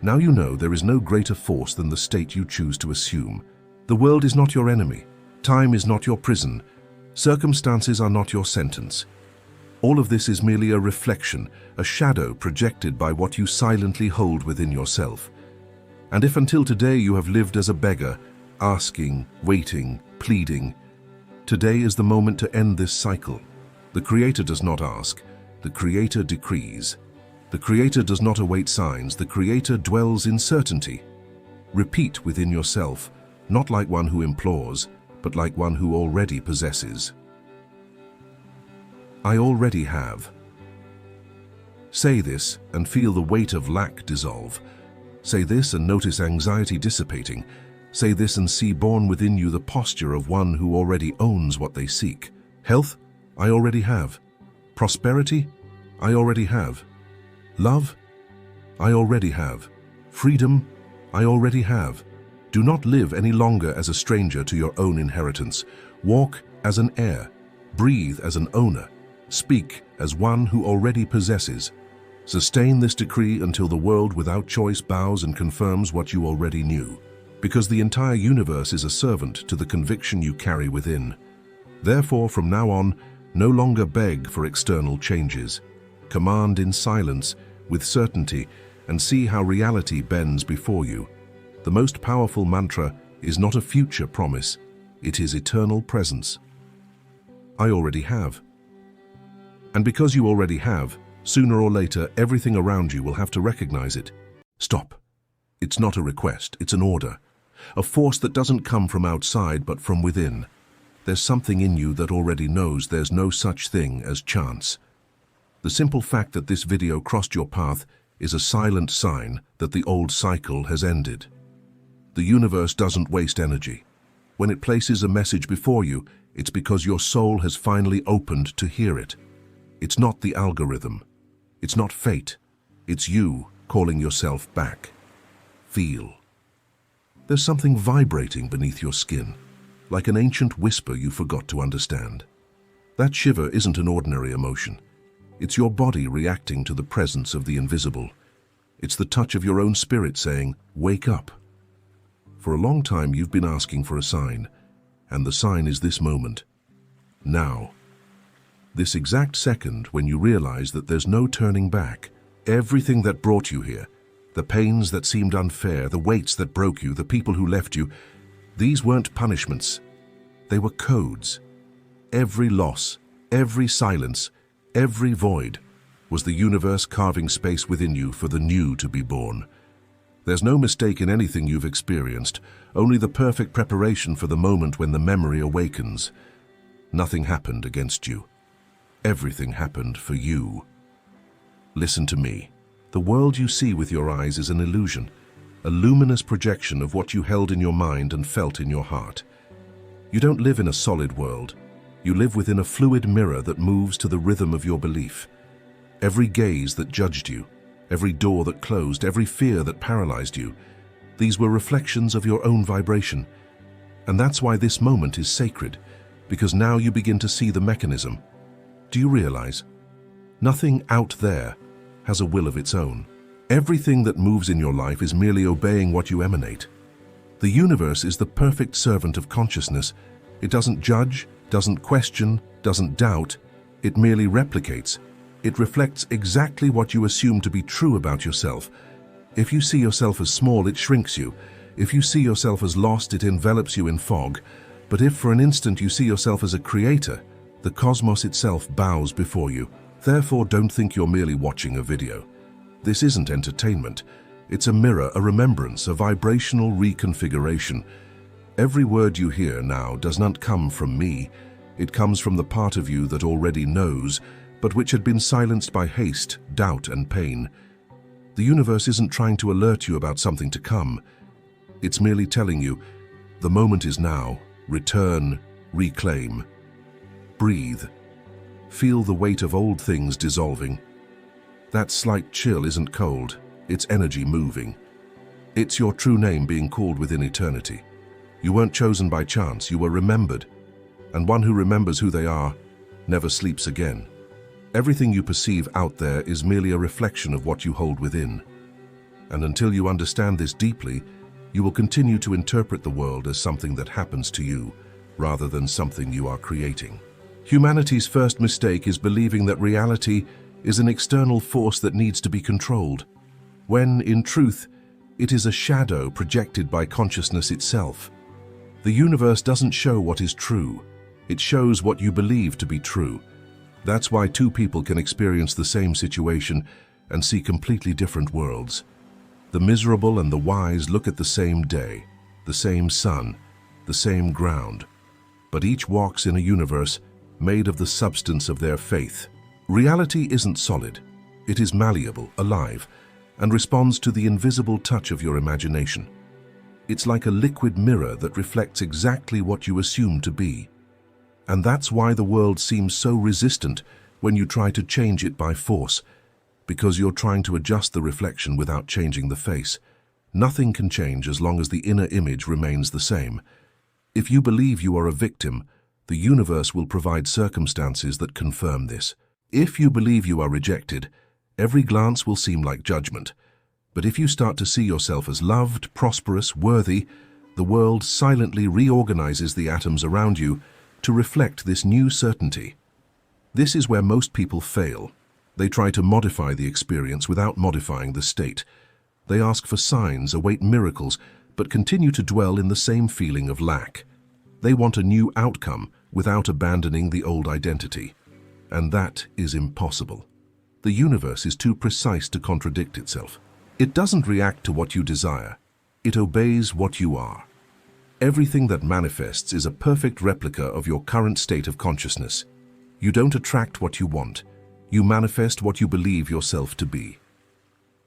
Now you know there is no greater force than the state you choose to assume. The world is not your enemy. Time is not your prison. Circumstances are not your sentence. All of this is merely a reflection, a shadow projected by what you silently hold within yourself. And if until today you have lived as a beggar, asking, waiting, pleading, today is the moment to end this cycle. The Creator does not ask, the Creator decrees. The Creator does not await signs, the Creator dwells in certainty. Repeat within yourself, not like one who implores, but like one who already possesses. I already have. Say this and feel the weight of lack dissolve. Say this and notice anxiety dissipating. Say this and see born within you the posture of one who already owns what they seek. Health, I already have. Prosperity, I already have. Love, I already have. Freedom, I already have. Do not live any longer as a stranger to your own inheritance. Walk as an heir. Breathe as an owner. Speak as one who already possesses. Sustain this decree until the world without choice bows and confirms what you already knew. Because the entire universe is a servant to the conviction you carry within. Therefore, from now on, no longer beg for external changes. Command in silence, with certainty, and see how reality bends before you. The most powerful mantra is not a future promise, it is eternal presence. I already have. And because you already have, sooner or later, everything around you will have to recognize it. Stop. It's not a request, it's an order. A force that doesn't come from outside, but from within. There's something in you that already knows there's no such thing as chance. The simple fact that this video crossed your path is a silent sign that the old cycle has ended. The universe doesn't waste energy. When it places a message before you, it's because your soul has finally opened to hear it. It's not the algorithm. It's not fate. It's you calling yourself back. Feel. There's something vibrating beneath your skin, like an ancient whisper you forgot to understand. That shiver isn't an ordinary emotion. It's your body reacting to the presence of the invisible. It's the touch of your own spirit saying, "Wake up." For a long time you've been asking for a sign, and the sign is this moment. Now. This exact second when you realize that there's no turning back. Everything that brought you here, the pains that seemed unfair, the weights that broke you, the people who left you, these weren't punishments. They were codes. Every loss, every silence, every void was the universe carving space within you for the new to be born. There's no mistake in anything you've experienced, only the perfect preparation for the moment when the memory awakens. Nothing happened against you. Everything happened for you. Listen to me. The world you see with your eyes is an illusion, a luminous projection of what you held in your mind and felt in your heart. You don't live in a solid world. You live within a fluid mirror that moves to the rhythm of your belief. Every gaze that judged you, every door that closed, every fear that paralyzed you, these were reflections of your own vibration. And that's why this moment is sacred, because now you begin to see the mechanism. Do you realize? Nothing out there has a will of its own. Everything that moves in your life is merely obeying what you emanate. The universe is the perfect servant of consciousness. It doesn't judge, doesn't question, doesn't doubt. It merely replicates. It reflects exactly what you assume to be true about yourself. If you see yourself as small, it shrinks you. If you see yourself as lost, it envelops you in fog. But if for an instant you see yourself as a creator, the cosmos itself bows before you. Therefore, don't think you're merely watching a video. This isn't entertainment. It's a mirror, a remembrance, a vibrational reconfiguration. Every word you hear now does not come from me. It comes from the part of you that already knows, but which had been silenced by haste, doubt, and pain. The universe isn't trying to alert you about something to come. It's merely telling you, the moment is now. Return, reclaim. Breathe. Feel the weight of old things dissolving. That slight chill isn't cold, it's energy moving. It's your true name being called within eternity. You weren't chosen by chance, you were remembered. And one who remembers who they are never sleeps again. Everything you perceive out there is merely a reflection of what you hold within. And until you understand this deeply, you will continue to interpret the world as something that happens to you, rather than something you are creating. Humanity's first mistake is believing that reality is an external force that needs to be controlled, when, in truth, it is a shadow projected by consciousness itself. The universe doesn't show what is true. It shows what you believe to be true. That's why two people can experience the same situation and see completely different worlds. The miserable and the wise look at the same day, the same sun, the same ground, but each walks in a universe made of the substance of their faith. Reality isn't solid. It is malleable, alive, and responds to the invisible touch of your imagination. It's like a liquid mirror that reflects exactly what you assume to be. And that's why the world seems so resistant when you try to change it by force, because you're trying to adjust the reflection without changing the face. Nothing can change as long as the inner image remains the same. If you believe you are a victim, the universe will provide circumstances that confirm this. If you believe you are rejected, every glance will seem like judgment. But if you start to see yourself as loved, prosperous, worthy, the world silently reorganizes the atoms around you to reflect this new certainty. This is where most people fail. They try to modify the experience without modifying the state. They ask for signs, await miracles, but continue to dwell in the same feeling of lack. They want a new outcome without abandoning the old identity. And that is impossible. The universe is too precise to contradict itself. It doesn't react to what you desire. It obeys what you are. Everything that manifests is a perfect replica of your current state of consciousness. You don't attract what you want. You manifest what you believe yourself to be.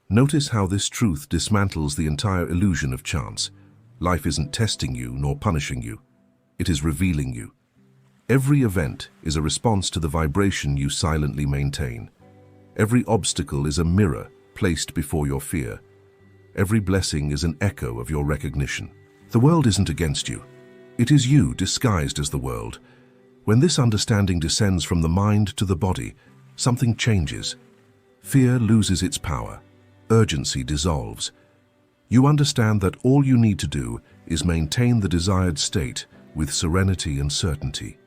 Notice how this truth dismantles the entire illusion of chance. Life isn't testing you nor punishing you. It is revealing you. Every event is a response to the vibration you silently maintain. Every obstacle is a mirror placed before your fear. Every blessing is an echo of your recognition. The world isn't against you. It is you disguised as the world. When this understanding descends from the mind to the body, something changes. Fear loses its power. Urgency dissolves. You understand that all you need to do is maintain the desired state with serenity and certainty.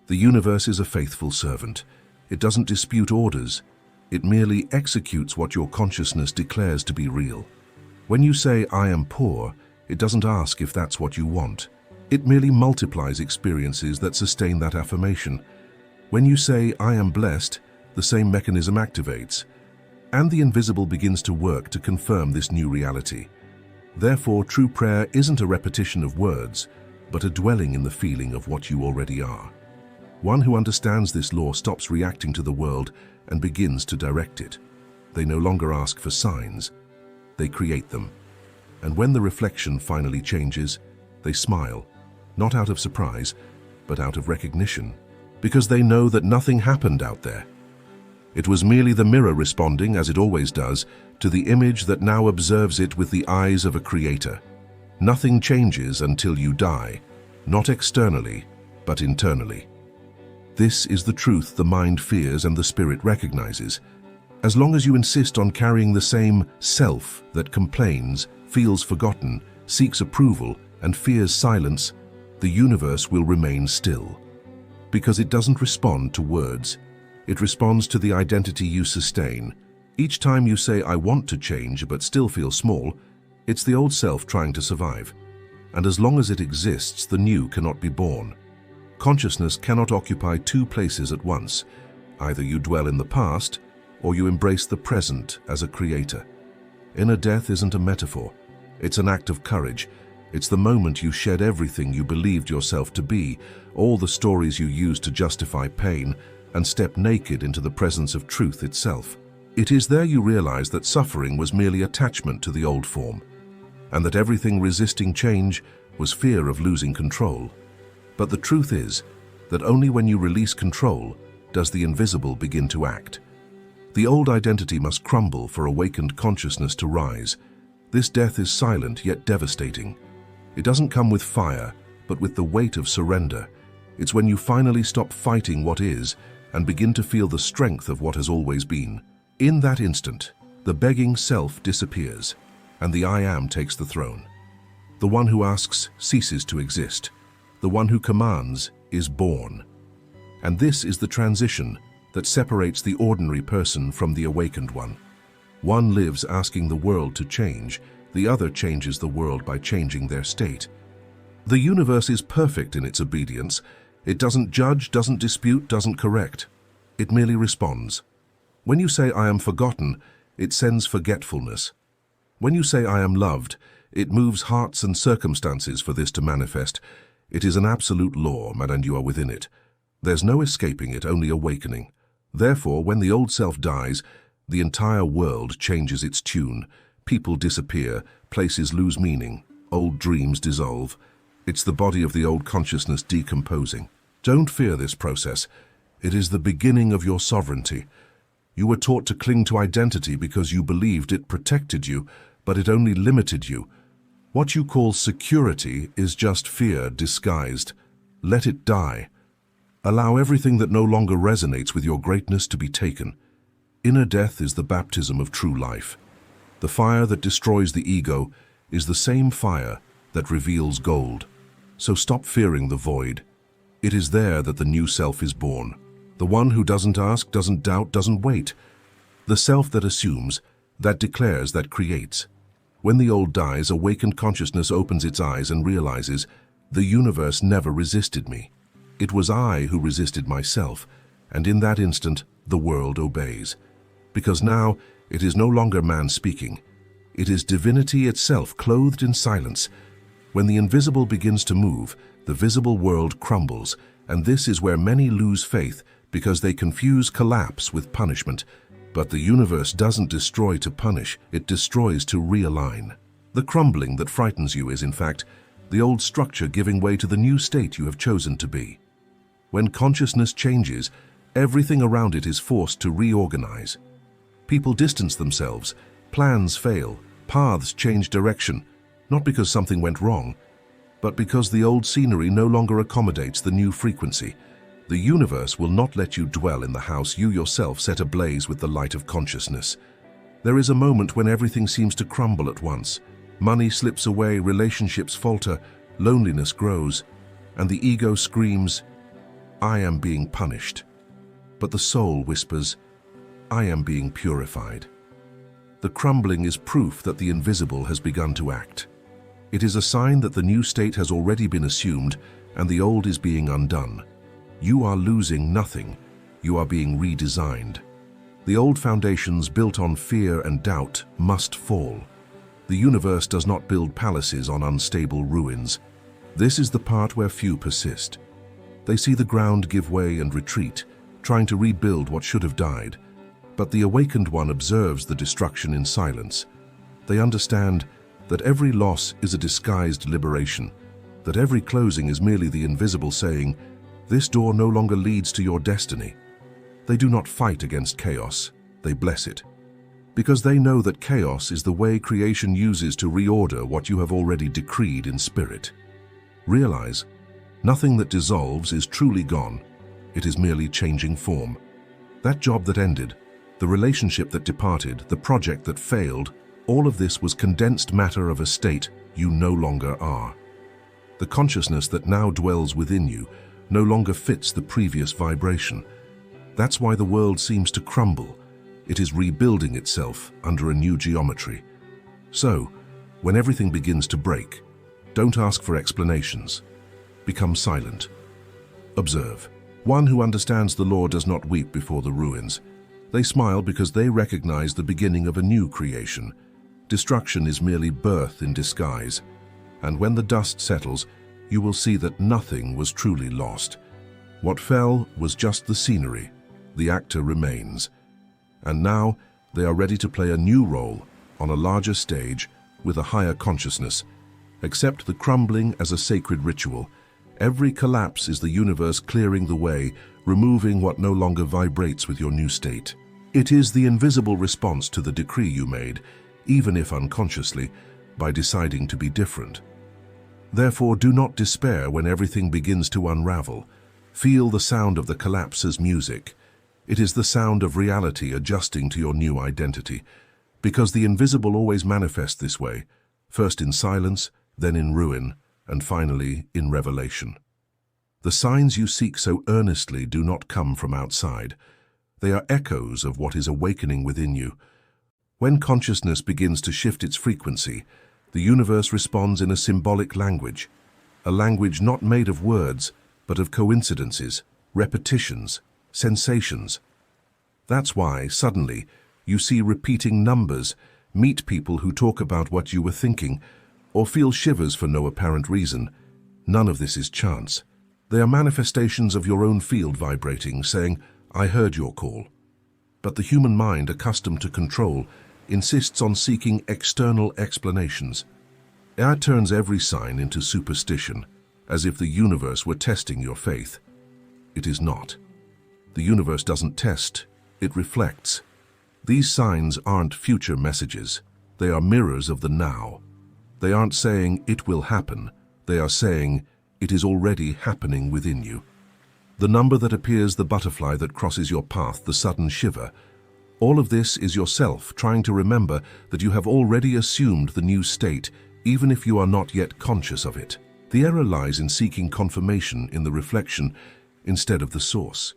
The universe is a faithful servant. It doesn't dispute orders. It merely executes what your consciousness declares to be real. When you say, "I am poor," it doesn't ask if that's what you want. It merely multiplies experiences that sustain that affirmation. When you say, "I am blessed," the same mechanism activates, and the invisible begins to work to confirm this new reality. Therefore, true prayer isn't a repetition of words, but a dwelling in the feeling of what you already are. One who understands this law stops reacting to the world and begins to direct it. They no longer ask for signs, they create them. And when the reflection finally changes, they smile, not out of surprise, but out of recognition, because they know that nothing happened out there. It was merely the mirror responding, as it always does, to the image that now observes it with the eyes of a creator. Nothing changes until you die, not externally, but internally. This is the truth the mind fears and the spirit recognizes. As long as you insist on carrying the same self that complains, feels forgotten, seeks approval, and fears silence, the universe will remain still. Because it doesn't respond to words. It responds to the identity you sustain. Each time you say, "I want to change," but still feel small, it's the old self trying to survive. And as long as it exists, the new cannot be born. Consciousness cannot occupy two places at once. Either you dwell in the past, or you embrace the present as a creator. Inner death isn't a metaphor. It's an act of courage. It's the moment you shed everything you believed yourself to be, all the stories you used to justify pain, and step naked into the presence of truth itself. It is there you realize that suffering was merely attachment to the old form, and that everything resisting change was fear of losing control. But the truth is that only when you release control does the invisible begin to act. The old identity must crumble for awakened consciousness to rise. This death is silent yet devastating. It doesn't come with fire, but with the weight of surrender. It's when you finally stop fighting what is and begin to feel the strength of what has always been. In that instant, the begging self disappears, and the I Am takes the throne. The one who asks ceases to exist. The one who commands is born. And this is the transition that separates the ordinary person from the awakened one. One lives asking the world to change, the other changes the world by changing their state. The universe is perfect in its obedience. It doesn't judge, doesn't dispute, doesn't correct. It merely responds. When you say I am forgotten, it sends forgetfulness. When you say I am loved, it moves hearts and circumstances for this to manifest. It is an absolute law, and you are within it. There's no escaping it, only awakening. Therefore, when the old self dies, the entire world changes its tune. People disappear, places lose meaning, old dreams dissolve. It's the body of the old consciousness decomposing. Don't fear this process. It is the beginning of your sovereignty. You were taught to cling to identity because you believed it protected you, but it only limited you. What you call security is just fear disguised. Let it die. Allow everything that no longer resonates with your greatness to be taken. Inner death is the baptism of true life. The fire that destroys the ego is the same fire that reveals gold. So stop fearing the void. It is there that the new self is born. The one who doesn't ask, doesn't doubt, doesn't wait. The self that assumes, that declares, that creates. When the old dies, awakened consciousness opens its eyes and realizes, the universe never resisted me. It was I who resisted myself, and in that instant, the world obeys. Because now, it is no longer man speaking. It is divinity itself clothed in silence. When the invisible begins to move, the visible world crumbles, and this is where many lose faith because they confuse collapse with punishment. But the universe doesn't destroy to punish, it destroys to realign. The crumbling that frightens you is, in fact, the old structure giving way to the new state you have chosen to be. When consciousness changes, everything around it is forced to reorganize. People distance themselves, plans fail, paths change direction, not because something went wrong, but because the old scenery no longer accommodates the new frequency. The universe will not let you dwell in the house you yourself set ablaze with the light of consciousness. There is a moment when everything seems to crumble at once. Money slips away, relationships falter, loneliness grows, and the ego screams, I am being punished. But the soul whispers, I am being purified. The crumbling is proof that the invisible has begun to act. It is a sign that the new state has already been assumed and the old is being undone. You are losing nothing. You are being redesigned. The old foundations built on fear and doubt must fall. The universe does not build palaces on unstable ruins. This is the part where few persist. They see the ground give way and retreat, trying to rebuild what should have died. But the awakened one observes the destruction in silence. They understand that every loss is a disguised liberation, that every closing is merely the invisible saying, this door no longer leads to your destiny. They do not fight against chaos, they bless it. Because they know that chaos is the way creation uses to reorder what you have already decreed in spirit. Realize, nothing that dissolves is truly gone. It is merely changing form. That job that ended, the relationship that departed, the project that failed, all of this was condensed matter of a state you no longer are. The consciousness that now dwells within you no longer fits the previous vibration. That's why the world seems to crumble. It is rebuilding itself under a new geometry. So, when everything begins to break, don't ask for explanations. Become silent. Observe. One who understands the law does not weep before the ruins. They smile because they recognize the beginning of a new creation. Destruction is merely birth in disguise. And when the dust settles, you will see that nothing was truly lost. What fell was just the scenery. The actor remains. And now they are ready to play a new role on a larger stage with a higher consciousness. Accept the crumbling as a sacred ritual. Every collapse is the universe clearing the way, removing what no longer vibrates with your new state. It is the invisible response to the decree you made, even if unconsciously, by deciding to be different. Therefore, do not despair when everything begins to unravel. Feel the sound of the collapse as music. It is the sound of reality adjusting to your new identity, because the invisible always manifests this way, first in silence, then in ruin, and finally in revelation. The signs you seek so earnestly do not come from outside. They are echoes of what is awakening within you. When consciousness begins to shift its frequency, the universe responds in a symbolic language, a language not made of words, but of coincidences, repetitions, sensations. That's why, suddenly, you see repeating numbers, meet people who talk about what you were thinking, or feel shivers for no apparent reason. None of this is chance. They are manifestations of your own field vibrating, saying, "I heard your call." But the human mind, accustomed to control, insists on seeking external explanations. It turns every sign into superstition, as if the universe were testing your faith. It is not. The universe doesn't test, it reflects. These signs aren't future messages. They are mirrors of the now. They aren't saying it will happen. They are saying it is already happening within you. The number that appears, the butterfly that crosses your path, the sudden shiver, all of this is yourself trying to remember that you have already assumed the new state, even if you are not yet conscious of it. The error lies in seeking confirmation in the reflection instead of the source.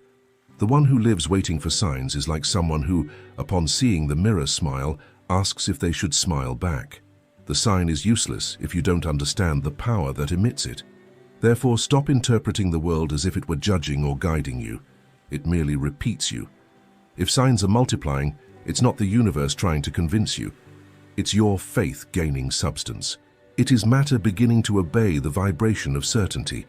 The one who lives waiting for signs is like someone who, upon seeing the mirror smile, asks if they should smile back. The sign is useless if you don't understand the power that emits it. Therefore, stop interpreting the world as if it were judging or guiding you. It merely repeats you. If signs are multiplying, it's not the universe trying to convince you. It's your faith gaining substance. It is matter beginning to obey the vibration of certainty.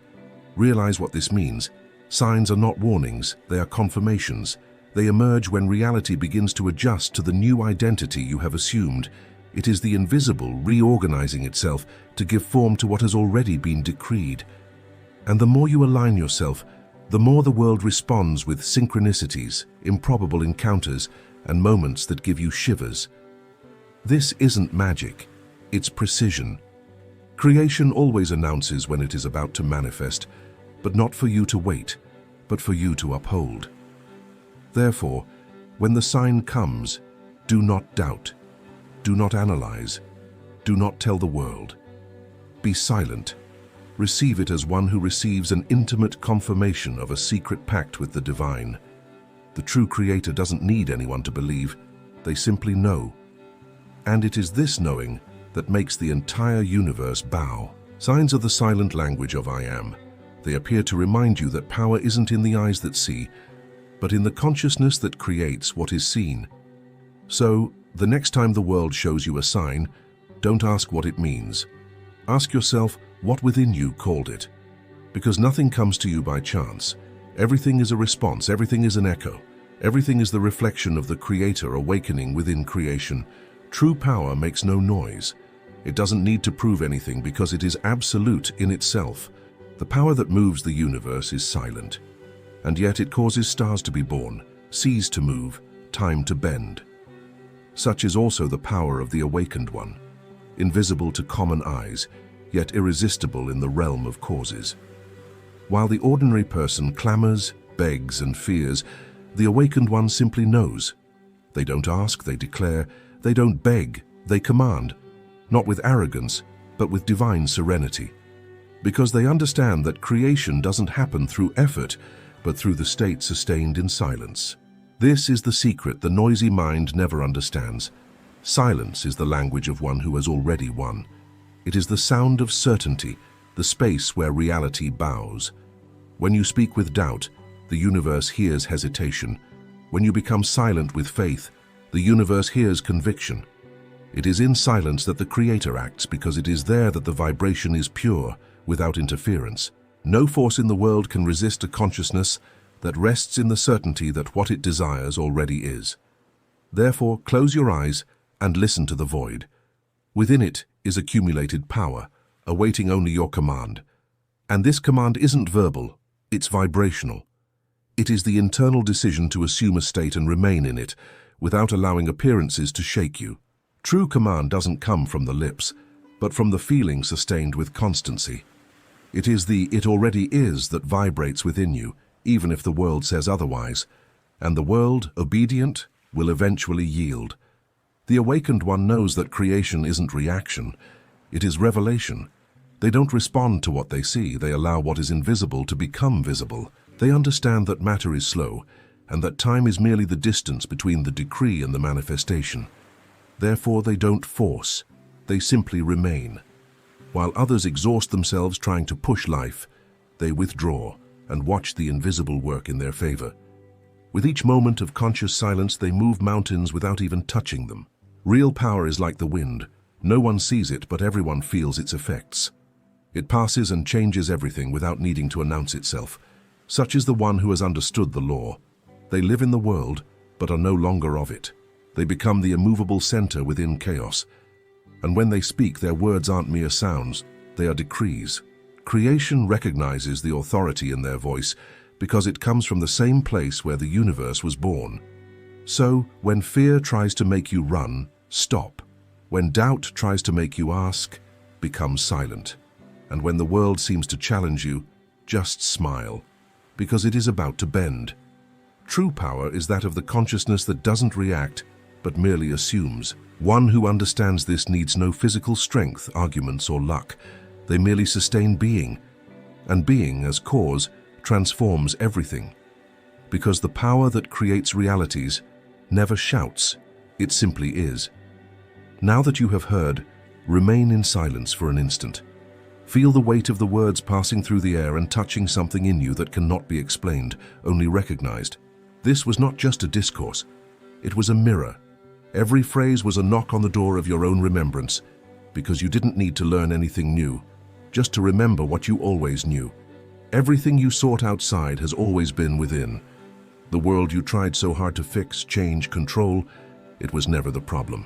Realize what this means. Signs are not warnings, they are confirmations. They emerge when reality begins to adjust to the new identity you have assumed. It is the invisible reorganizing itself to give form to what has already been decreed. And the more you align yourself, the more the world responds with synchronicities, improbable encounters, and moments that give you shivers. This isn't magic, it's precision. Creation always announces when it is about to manifest, but not for you to wait, but for you to uphold. Therefore, when the sign comes, do not doubt, do not analyze, do not tell the world. Be silent. Receive it as one who receives an intimate confirmation of a secret pact with the divine. The true creator doesn't need anyone to believe, they simply know. And it is this knowing that makes the entire universe bow. Signs are the silent language of I am. They appear to remind you that power isn't in the eyes that see, but in the consciousness that creates what is seen. So, the next time the world shows you a sign, don't ask what it means. Ask yourself what within you called it. Because nothing comes to you by chance. Everything is a response, everything is an echo. Everything is the reflection of the Creator awakening within creation. True power makes no noise. It doesn't need to prove anything because it is absolute in itself. The power that moves the universe is silent. And yet it causes stars to be born, seas to move, time to bend. Such is also the power of the awakened one, invisible to common eyes, yet irresistible in the realm of causes. While the ordinary person clamors, begs, and fears, the awakened one simply knows. They don't ask, they declare, they don't beg, they command, not with arrogance, but with divine serenity. Because they understand that creation doesn't happen through effort, but through the state sustained in silence. This is the secret the noisy mind never understands. Silence is the language of one who has already won. It is the sound of certainty, the space where reality bows. When you speak with doubt, the universe hears hesitation. When you become silent with faith, the universe hears conviction. It is in silence that the Creator acts, because it is there that the vibration is pure, without interference. No force in the world can resist a consciousness that rests in the certainty that what it desires already is. Therefore, close your eyes and listen to the void. Within it is accumulated power, awaiting only your command. And this command isn't verbal, it's vibrational. It is the internal decision to assume a state and remain in it, without allowing appearances to shake you. True command doesn't come from the lips, but from the feeling sustained with constancy. It is the "it already is" that vibrates within you, even if the world says otherwise. And the world, obedient, will eventually yield. The awakened one knows that creation isn't reaction, it is revelation. They don't respond to what they see, they allow what is invisible to become visible. They understand that matter is slow, and that time is merely the distance between the decree and the manifestation. Therefore they don't force, they simply remain. While others exhaust themselves trying to push life, they withdraw and watch the invisible work in their favor. With each moment of conscious silence, they move mountains without even touching them. Real power is like the wind. No one sees it, but everyone feels its effects. It passes and changes everything without needing to announce itself. Such is the one who has understood the law. They live in the world, but are no longer of it. They become the immovable center within chaos. And when they speak, their words aren't mere sounds, they are decrees. Creation recognizes the authority in their voice because it comes from the same place where the universe was born. So, when fear tries to make you run, stop. When doubt tries to make you ask, become silent. And when the world seems to challenge you, just smile, because it is about to bend. True power is that of the consciousness that doesn't react, but merely assumes. One who understands this needs no physical strength, arguments, or luck. They merely sustain being, and being, as cause, transforms everything. Because the power that creates realities never shouts, it simply is. Now that you have heard, remain in silence for an instant. Feel the weight of the words passing through the air and touching something in you that cannot be explained, only recognized. This was not just a discourse, it was a mirror. Every phrase was a knock on the door of your own remembrance, because you didn't need to learn anything new, just to remember what you always knew. Everything you sought outside has always been within. The world you tried so hard to fix, change, control, it was never the problem.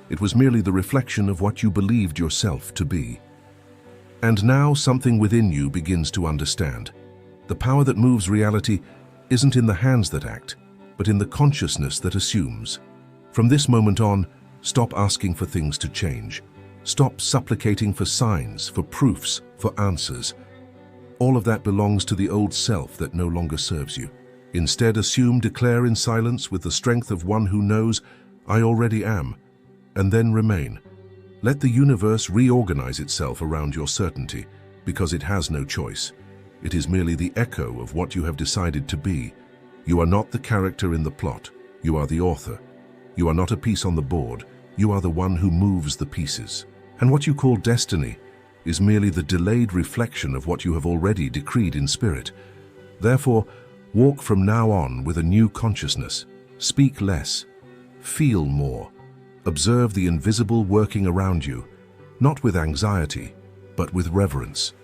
It was merely the reflection of what you believed yourself to be. And now something within you begins to understand. The power that moves reality isn't in the hands that act, but in the consciousness that assumes. From this moment on, stop asking for things to change. Stop supplicating for signs, for proofs, for answers. All of that belongs to the old self that no longer serves you. Instead, assume, declare in silence with the strength of one who knows, "I already am," and then remain. Let the universe reorganize itself around your certainty, because it has no choice. It is merely the echo of what you have decided to be. You are not the character in the plot, you are the author. You are not a piece on the board, you are the one who moves the pieces. And what you call destiny is merely the delayed reflection of what you have already decreed in spirit. Therefore, walk from now on with a new consciousness. Speak less, feel more. Observe the invisible working around you, not with anxiety, but with reverence.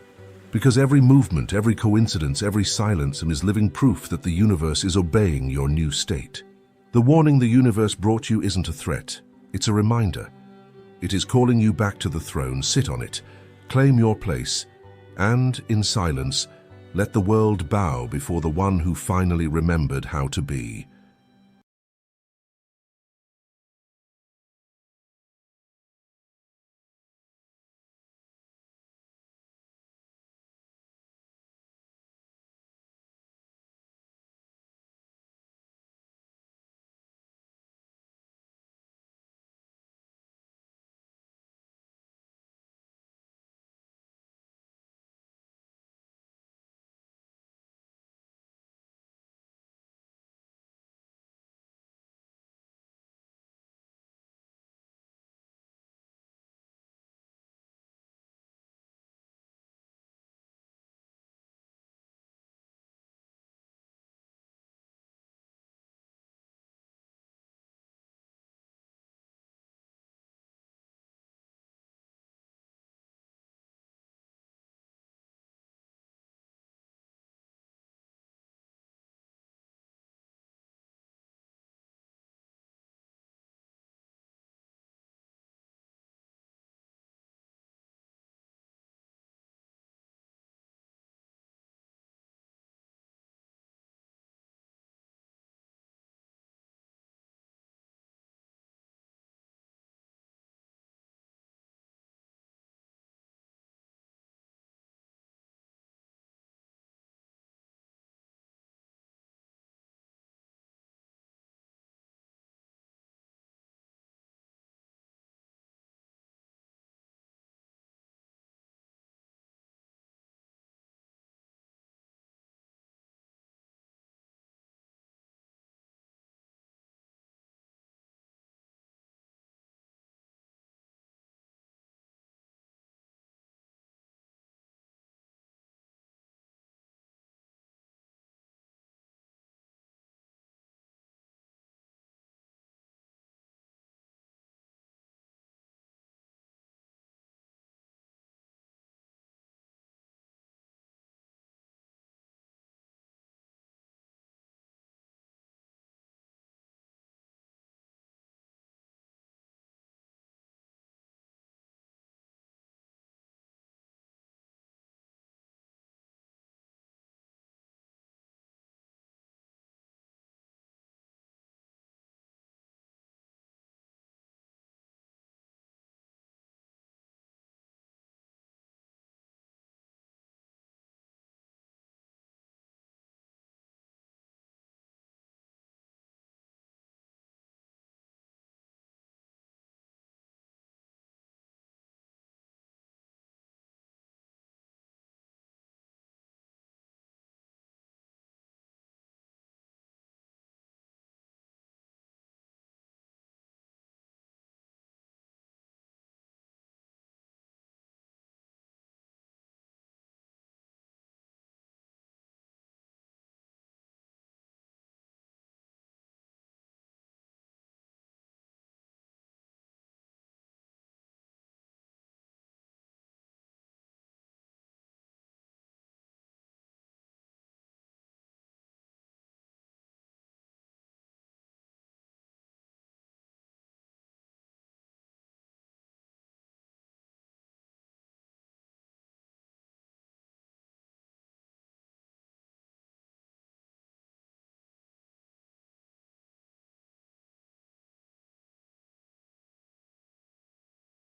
Because every movement, every coincidence, every silence is living proof that the universe is obeying your new state. The warning the universe brought you isn't a threat, it's a reminder. It is calling you back to the throne, sit on it, claim your place, and, in silence, let the world bow before the one who finally remembered how to be.